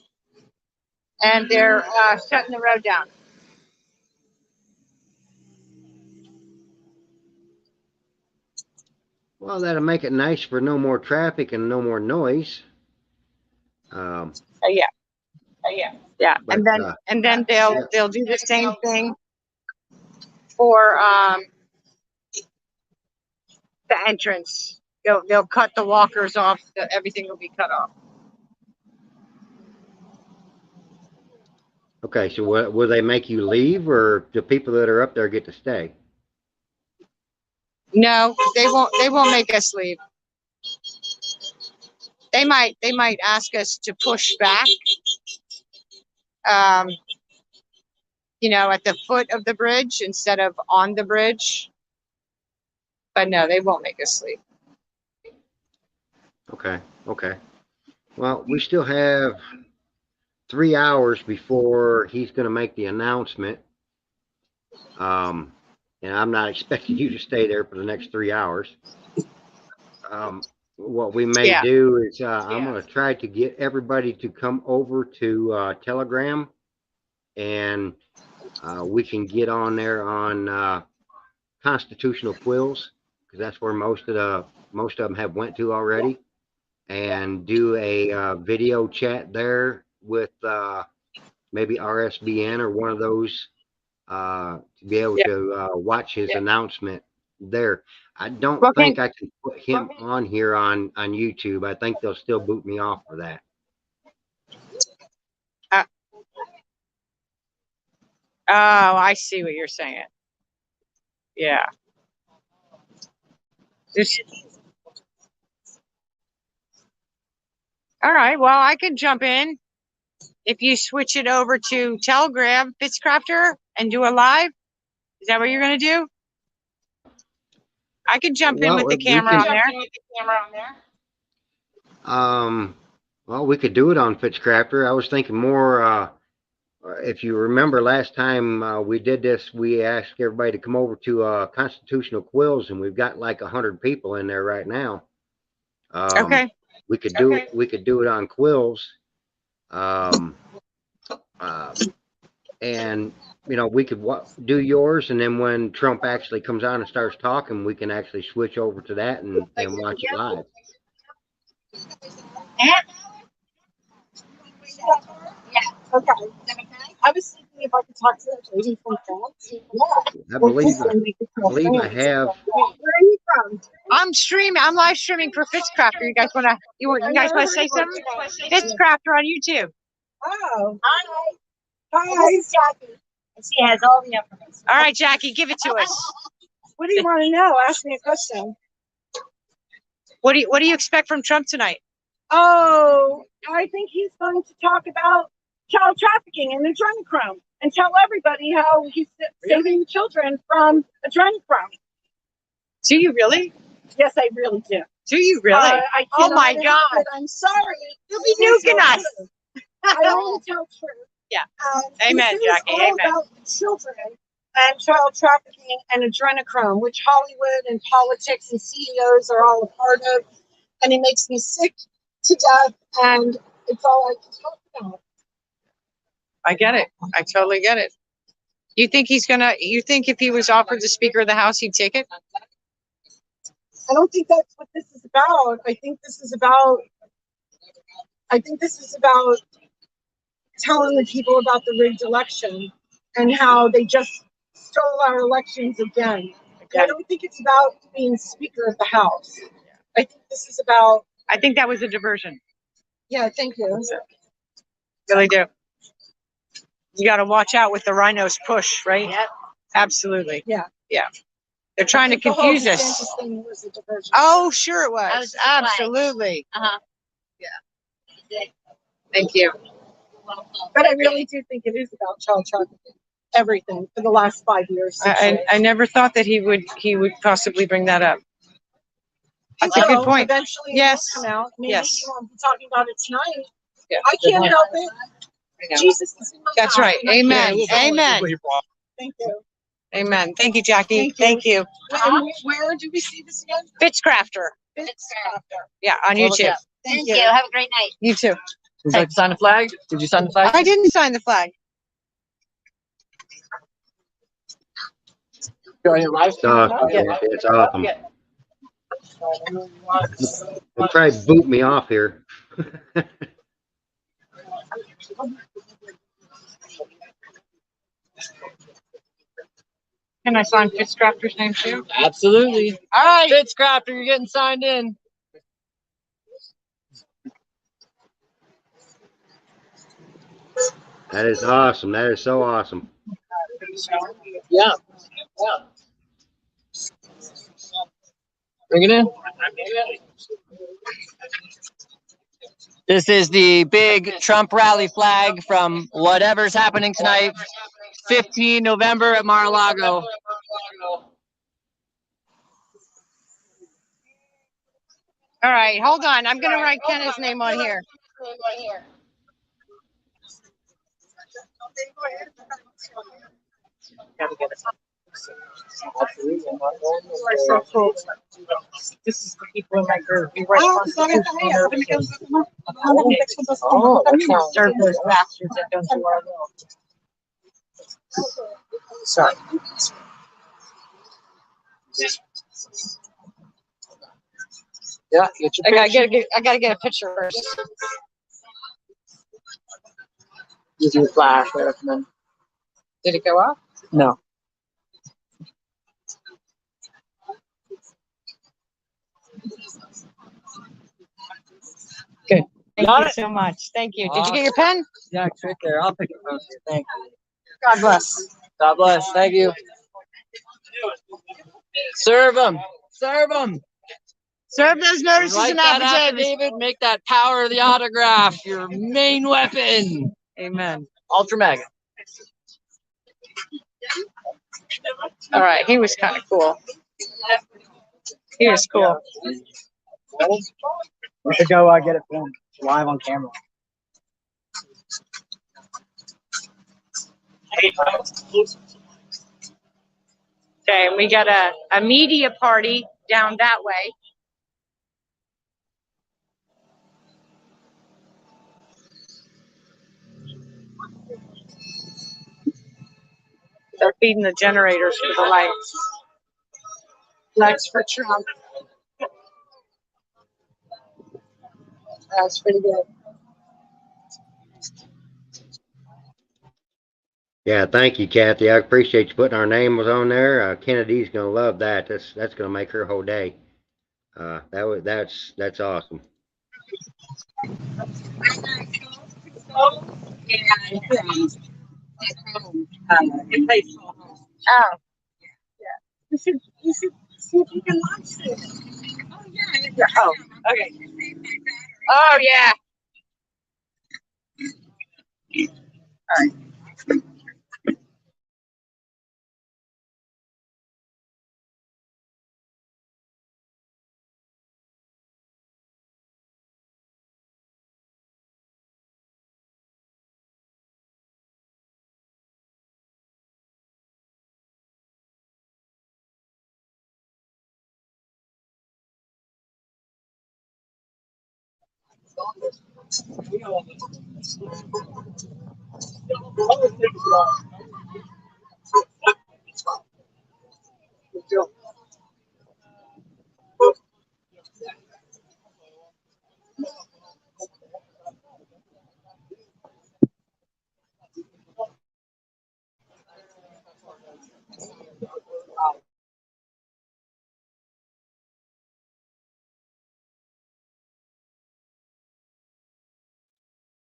and they're shutting the road down. Well, that'll make it nice for no more traffic and no more noise. Yeah. Yeah. But, And then they'll do the same thing for the entrance. They'll cut the walkers off. Everything will be cut off. Okay, so will they make you leave, or the people that are up there get to stay? No, they won't. They won't make us leave. They might ask us to push back. At the foot of the bridge instead of on the bridge. But no, they won't make us leave. Okay, okay. Well, we still have 3 hours before he's going to make the announcement. And I'm not expecting you to stay there for the next 3 hours. What we may do is I'm going to try to get everybody to come over to Telegram, and we can get on there on Constitutional Quills, because that's where most of them have went to already, and do a video chat there with maybe RSBN or one of those to be able to watch his announcement there. I don't think I can put him on here on YouTube. I think they'll still boot me off for that. Oh, I see what you're saying. Yeah. All right. Well, I can jump in if you switch it over to Telegram, Fitzcrafter, and do a live. Is that what you're going to do? I can jump in with the camera on there. Well, we could do it on Fitzcrafter. I was thinking more, if you remember last time we did this, we asked everybody to come over to Constitutional Quills, and we've got like 100 people in there right now. Okay. We could do it. We could do it on Quills. And we could do yours, and then when Trump actually comes on and starts talking, we can actually switch over to that and watch it live. Yeah. Okay. I was thinking if I could talk to that lady from France. Yeah. I believe I have. Where are you from? I'm streaming. I'm live streaming for Fitzcrafter. You guys want to say something? Fitzcrafter on YouTube. Oh. Hi. Hi. This is Jackie. And she has all the information. All right, Jackie, give it to us. What do you want to know? Ask me a question. What do you expect from Trump tonight? Oh, I think he's going to talk about child trafficking and adrenochrome and tell everybody how he's saving children from adrenochrome. Do you really? Yes, I really do. Do you really? Oh my God. I'm sorry. You'll be nuking us. I only tell truth. Yeah. Amen, Jackie. Amen. About children and child trafficking and adrenochrome, which Hollywood and politics and CEOs are all a part of. And it makes me sick to death, and it's all I can talk about. I get it. I totally get it. You think if he was offered the Speaker of the House, he'd take it? I don't think that's what this is about. I think this is about telling the people about the rigged election and how they just stole our elections again. I don't think it's about being Speaker of the House. I think this is about. I think that was a diversion. Yeah, thank you. Really do. You got to watch out with the rhinos push, right? Yep. Absolutely. Yeah. Yeah. They're trying to confuse us. Oh, sure it was. Absolutely. Yeah. Thank you. But I really do think it is about child trafficking. Everything for the last 5 years. I never thought that he would possibly bring that up. That's a good point. Eventually, yes. It will come out. Maybe yes. you won't be talking about it tonight. Yeah. I can't help it. Jesus is in my That's heart. right. Amen. Amen. Thank you. Amen. Thank you, Jackie. Thank you. Where do we see this again? Fitzcrafter. Fitzcrafter. Yeah, on YouTube. Thank you. Have a great night. You too. Would you like to sign the flag? Did you sign the flag? I didn't sign the flag. It's awesome. They'll probably boot me off here. Can I sign Fitzcrafter's name too? Absolutely. All right. Fitzcrafter, you're getting signed in. That is awesome. That is so awesome. Yeah. Yeah. Bring it in. This is the big Trump rally flag from whatever's happening tonight, 15 November at Mar-a-Lago. All right, hold on. I'm going to write Kenna's name on here. So cool. This is the people in my group. We write constitutional serve those bastards that don't do our will. Sorry. Yeah, get your I gotta get a picture first. Use your flash, I recommend. Did it go off? No. Okay. Thank you so much. Thank you. Did you get your pen? Yeah, it's right there. I'll pick it from here. Thank you. God bless. God bless. Thank you. Serve them. Serve them. Serve those notices Write and that affidavits. affidavit. Make that power of the autograph your main weapon. Amen. Ultra Mega. All right, he was kind of cool. He was cool. We should go get it filmed live on camera. Okay, and we got a media party down that way. They're feeding the generators for the lights. Flex for Trump. That's pretty good. Yeah, thank you, Kathy. I appreciate you putting our names on there. Kennedy's gonna love that. That's gonna make her whole day. That's awesome. Oh, You should see if you can watch this. Oh yeah. oh, okay. Oh, yeah. All right.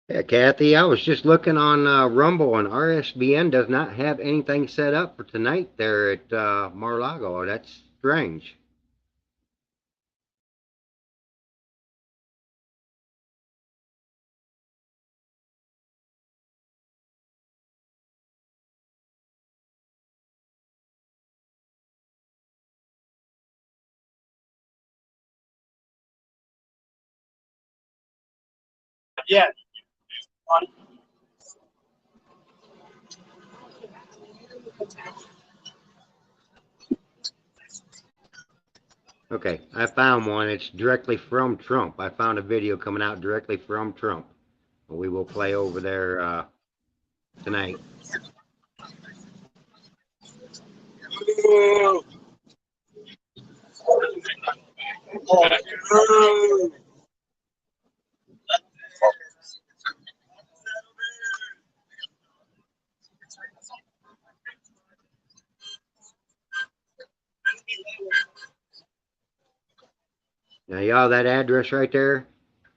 Yeah, Kathy, I was just looking on Rumble, and RSBN does not have anything set up for tonight there at Mar-a-Lago. That's strange. Yeah. Okay, I found one. It's directly from Trump. I found a video coming out directly from Trump. We will play over there tonight. y'all, that address right there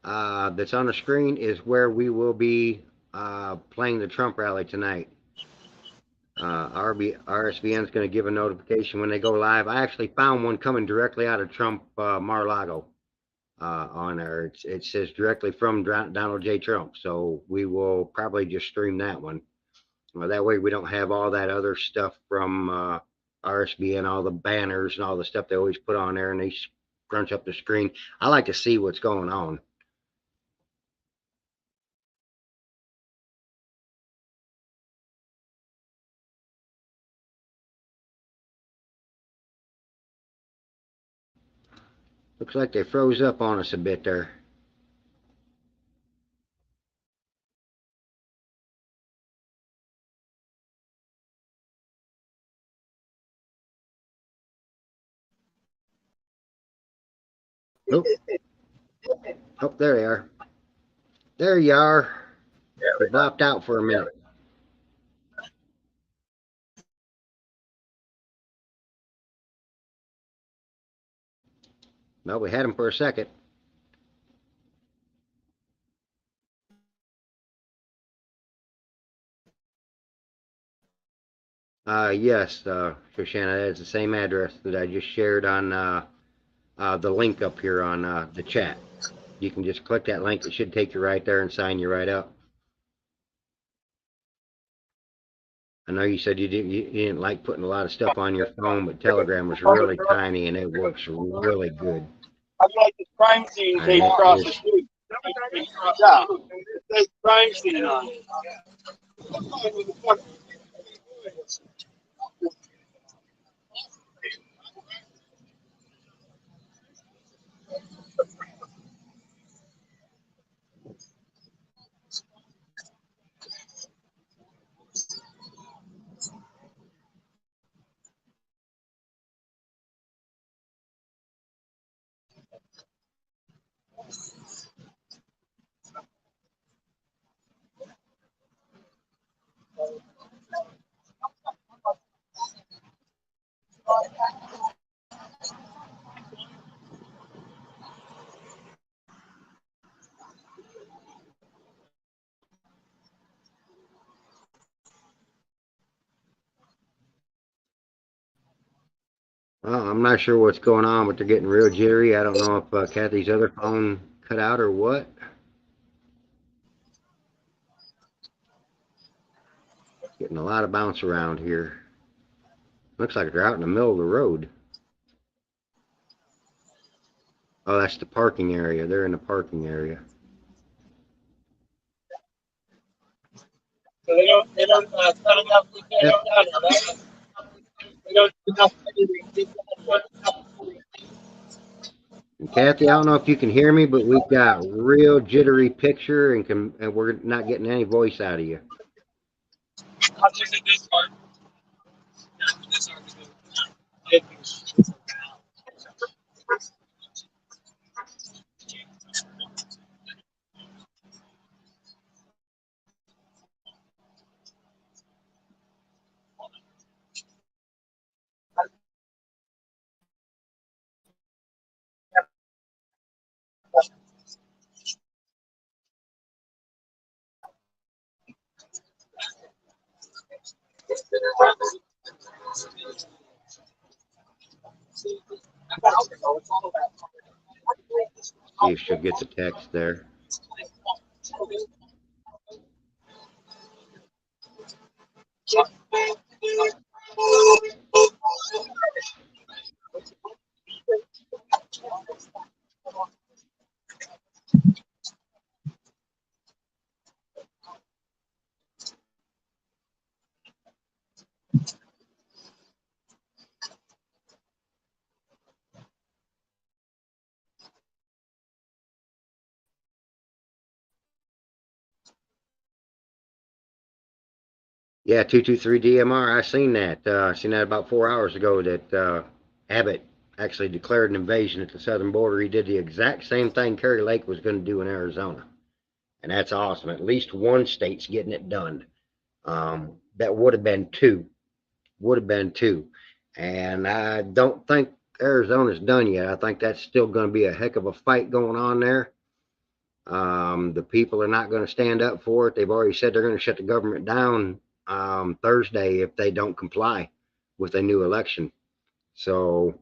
that's on the screen is where we will be playing the Trump rally tonight. RSVN is going to give a notification when they go live. I actually found one coming directly out of Trump Mar-a-Lago on there. It says directly from Donald J. Trump. So we will probably just stream that one. Well, that way we don't have all that other stuff from RSVN, all the banners and all the stuff they always put on there, and they crunch up the screen. I like to see what's going on. Looks like they froze up on us a bit there. Nope. Oh, there they are. There you are. They blopped out for a minute. No, we had them for a second. Yes, Shoshana, that is the same address that I just shared on the link up here on the chat. You can just click that link. It should take you right there and sign you right up. I know you said you didn't like putting a lot of stuff on your phone, but Telegram was really tiny and it works really good. I like the crime scene tape across the street. Yeah, there's crime scene on it. Well, I'm not sure what's going on, but they're getting real jittery. I don't know if Cathie's other phone cut out or what. Getting a lot of bounce around here. Looks like they're out in the middle of the road. Oh, that's the parking area. They're in the parking area. So they don't set enough. They don't enough. And Cathie, I don't know if you can hear me, but we've got real jittery picture and we're not getting any voice out of you. I'll just hit this part. Yeah, this part. See if she'll get the text there. Yeah, 223 DMR. I seen that. I seen that about 4 hours ago that Abbott actually declared an invasion at the southern border. He did the exact same thing Kerry Lake was going to do in Arizona. And that's awesome. At least one state's getting it done. That would have been two. And I don't think Arizona's done yet. I think that's still going to be a heck of a fight going on there. The people are not going to stand up for it. They've already said they're going to shut the government down Thursday if they don't comply with a new election. So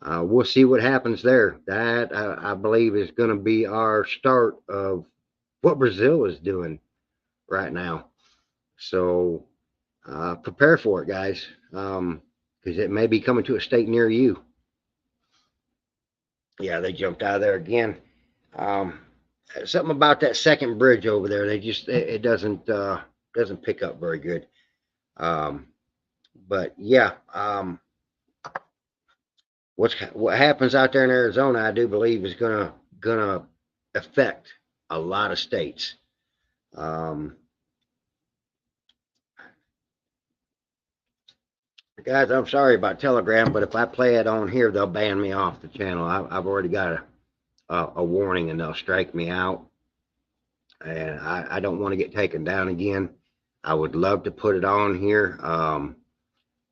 we'll see what happens there. That I believe is going to be our start of what Brazil is doing right now. So prepare for it, guys, because it may be coming to a state near you. Yeah, they jumped out of there again. Something about that second bridge over there. They just it doesn't pick up very good. But yeah, what happens out there in Arizona, I do believe is gonna affect a lot of states. Guys, I'm sorry about Telegram, but if I play it on here, they'll ban me off the channel. I've already got a warning, and they'll strike me out. And I don't want to get taken down again. I would love to put it on here.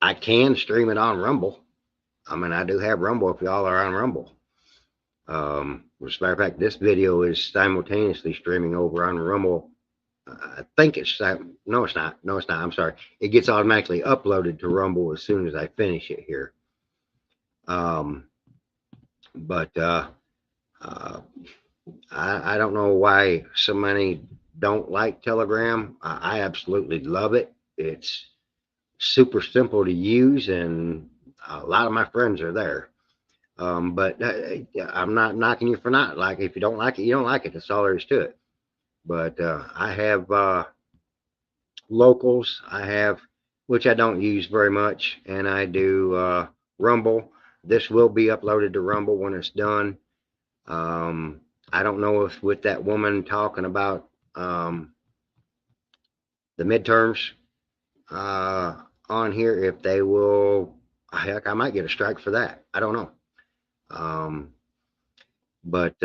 I can stream it on Rumble. I mean, I do have Rumble if y'all are on Rumble. As a matter of fact, this video is simultaneously streaming over on Rumble. I think it's no, it's not. No, it's not. I'm sorry. It gets automatically uploaded to Rumble as soon as I finish it here. But I don't know why so many don't like Telegram. I absolutely love it. It's super simple to use, and a lot of my friends are there. But I'm not knocking you for not like it. If you don't like it, you don't like it. That's all there is to it. But I have locals. I have, which I don't use very much, and I do Rumble. This will be uploaded to Rumble when it's done. I don't know if with that woman talking about the midterms on here, if they will, heck, I might get a strike for that. I don't know. But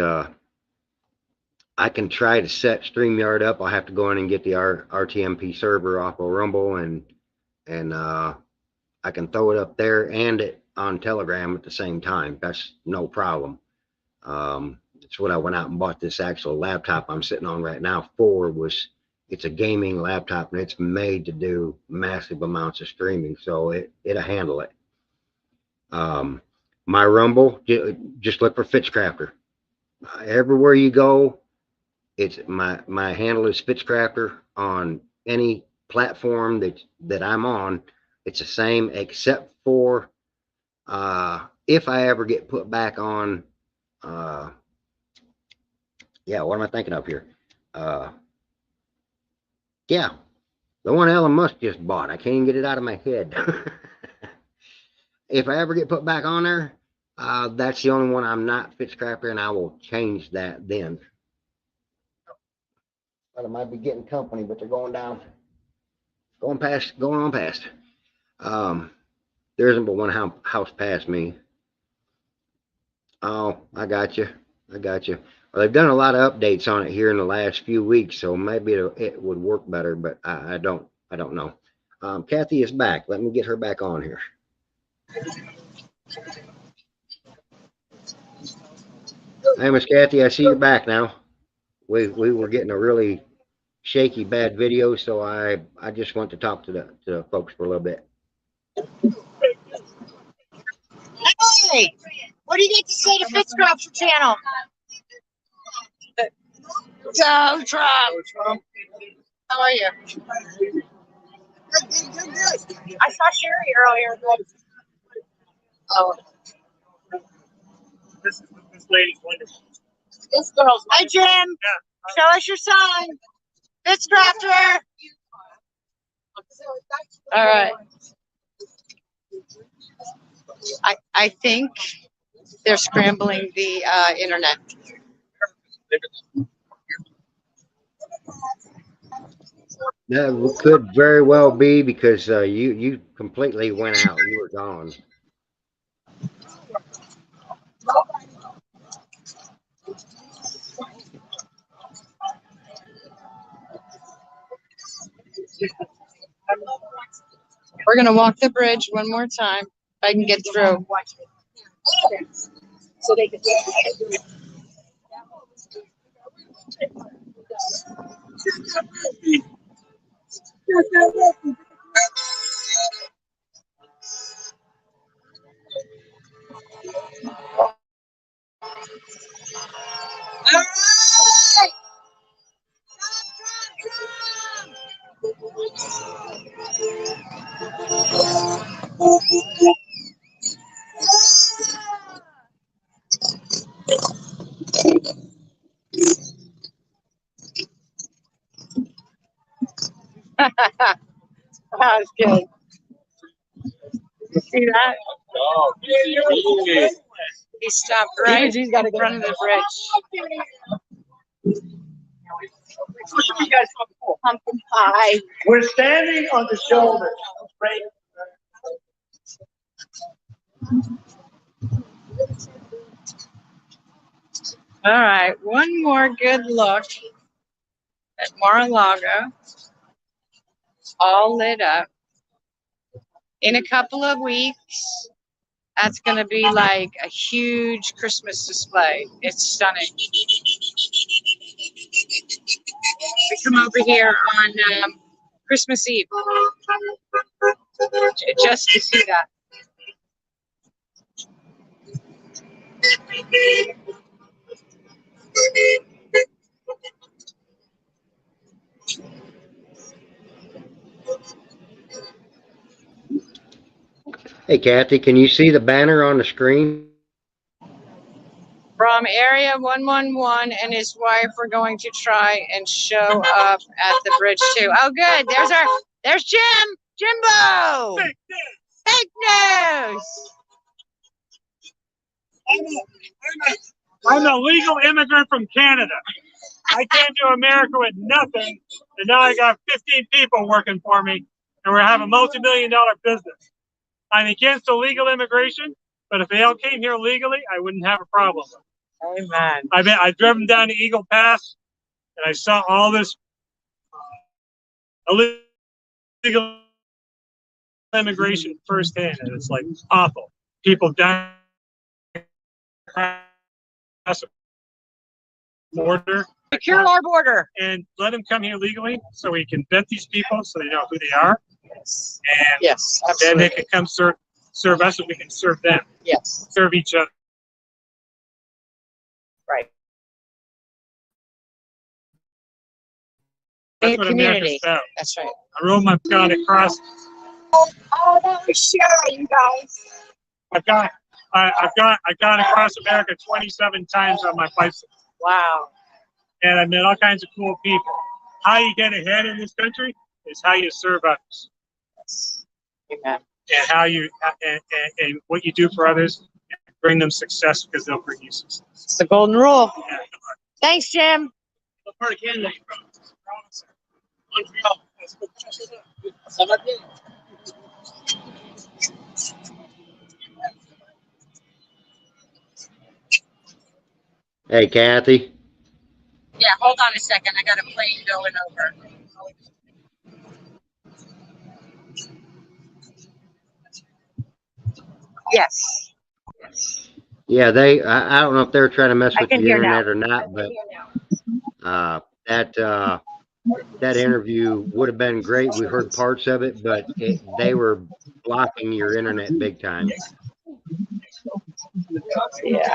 I can try to set StreamYard up. I'll have to go in and get the RTMP server off of Rumble, and I can throw it up there and it on Telegram at the same time. That's no problem. That's what I went out and bought this actual laptop I'm sitting on right now for. It's a gaming laptop, and it's made to do massive amounts of streaming, so it'll handle it. My Rumble, just look for Fitzcrafter. Everywhere you go, it's my handle is Fitzcrafter on any platform that I'm on. It's the same, except for if I ever get put back on. Yeah, what am I thinking of here? Yeah, the one Elon Musk just bought. I can't even get it out of my head. If I ever get put back on there, that's the only one I'm not Fitzcrafter, and I will change that then. But I might be getting company, but they're going down, going on past. There isn't but one house past me. Oh, I got you. Well, they've done a lot of updates on it here in the last few weeks, so maybe it would work better, but I don't know. Cathie is back. Let me get her back on here. Hey, Miss Cathie, I see you're back now. We were getting a really shaky bad video, so I just want to talk to the folks for a little bit. Hey, what do you get to say to Fitzcrafter channel? Go Trump. How are you? Good. I saw Sherry earlier. Oh. This lady's wonderful. This girl's. Hi, Jim. Yeah. Show us your sign. Fitzcrafter. All right. I think they're scrambling the internet. That could very well be because you completely went out. You were gone. We're gonna walk the bridge one more time if I can get through. so they can. That was good. You see that? Oh, yeah. He stopped right in front of the bridge. You guys want pumpkin pie? We're standing on the shoulders. Right. All right, one more good look at Mar-a-Lago, all lit up. In a couple of weeks, that's going to be like a huge Christmas display. It's stunning. We come over here on Christmas Eve just to see that. Hey, Kathy, can you see the banner on the screen? From Area 111 and his wife are going to try and show up at the bridge too. Oh, good. There's Jim. Jimbo. Fake news. I'm a legal immigrant from Canada. I came to America with nothing, and now I got 15 people working for me, and we're having a multi-million-dollar business. I'm against illegal immigration, but if they all came here legally, I wouldn't have a problem. Amen. I've driven down to Eagle Pass, and I saw all this illegal immigration firsthand, and it's like awful. People dying across the border. Secure our border. And let them come here legally so we can vet these people so they know who they are. Yes. And Yes, then absolutely. they can come serve us and we can serve them. Yes. Serve each other. Right. That's In what community. America's about. That's right. I rode my God across. Oh, that was sure, you guys. I've gone across America 27 times on my bicycle. Wow. And I met all kinds of cool people. How you get ahead in this country is how you serve others. Yes. Amen. And how you and what you do for others, bring them success because they'll bring you success. It's the golden rule. Yeah. Thanks, Jim. What part of Canada are you from? Hey, Kathy. Yeah, hold on a second. I got a plane going over. Yes. Yeah, I don't know if they're trying to mess I with can the hear now. internet or not, but that interview would have been great. We heard parts of it, but they were blocking your internet big time. Yeah.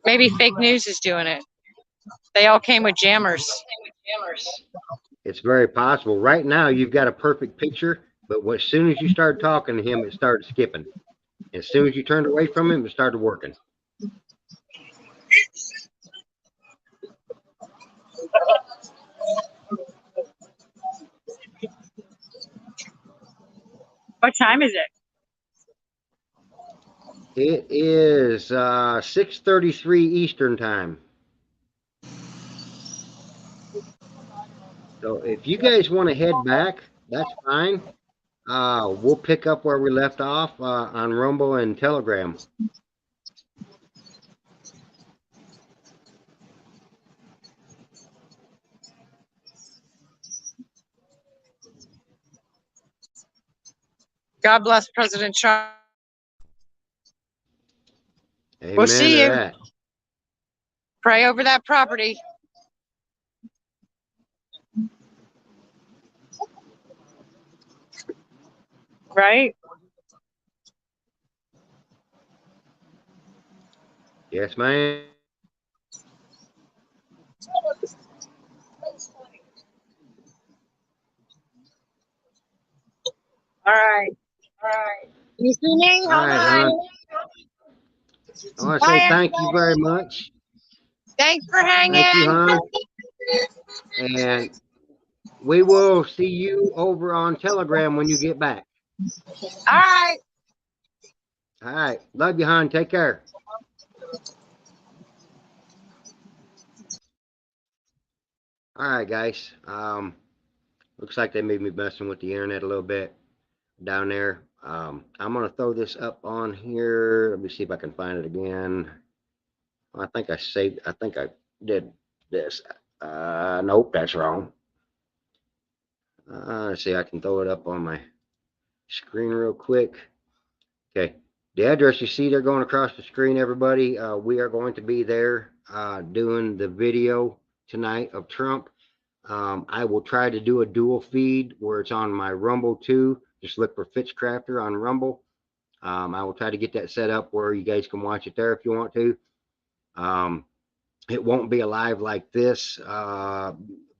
Maybe fake news is doing it. They all came with jammers. It's very possible. Right now, you've got a perfect picture, but as soon as you started talking to him, it started skipping. As soon as you turned away from him, it started working. What time is it? It is 6:33 Eastern time. So if you guys want to head back, that's fine. We'll pick up where we left off on Rumble and Telegram. God bless President Trump. Amen see to you. that. Pray over that property. Right? Yes, ma'am. All right. All right. You see me? All right, hon. I want to say Bye, thank you everybody. very much. Thanks for Thank you, hanging. hon. And we will see you over on Telegram when you get back. All right. All right. Love you, hon. Take care. All right, guys. Looks like they may be messing with the internet a little bit down there. I'm going to throw this up on here. Let me see if I can find it again. I think I did this. Nope, that's wrong. Let's see, I can throw it up on my screen real quick. Okay, the address you see there going across the screen, everybody. We are going to be there doing the video tonight of Trump. I will try to do a dual feed where it's on my Rumble too. Just look for Fitzcrafter on Rumble. I will try to get that set up where you guys can watch it there if you want to. It won't be alive like this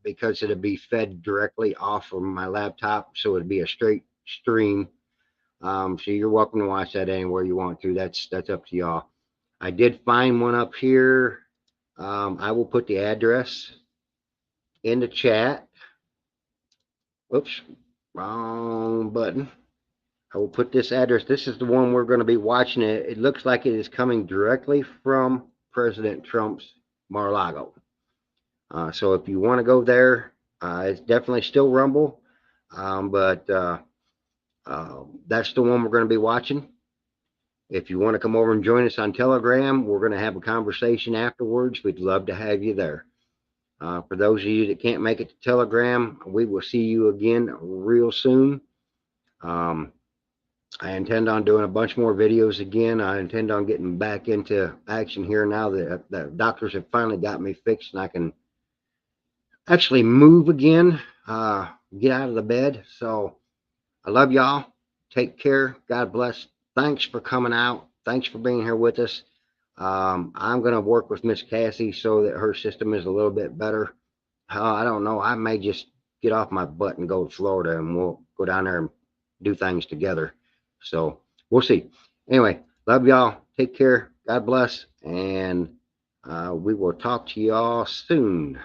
because it'll be fed directly off from my laptop, so it'd be a straight stream. So you're welcome to watch that anywhere you want to. That's up to y'all. I did find one up here. I will put the address in the chat. Oops, wrong button. I will put this address. This is the one we're going to be watching. It looks like it is coming directly from President Trump's Mar-a-Lago. So if you want to go there, it's definitely still Rumble, but that's the one we're going to be watching. If you want to come over and join us on Telegram, we're going to have a conversation afterwards. We'd love to have you there. For those of you that can't make it to Telegram, we will see you again real soon. I intend on doing a bunch more videos again. I intend on getting back into action here now that the doctors have finally got me fixed and I can actually move again, get out of the bed. So I love y'all. Take care. God bless. Thanks for coming out. Thanks for being here with us. I'm going to work with Miss Cathie so that her system is a little bit better. I don't know. I may just get off my butt and go to Florida and we'll go down there and do things together. So we'll see. Anyway, love y'all. Take care. God bless. And we will talk to y'all soon.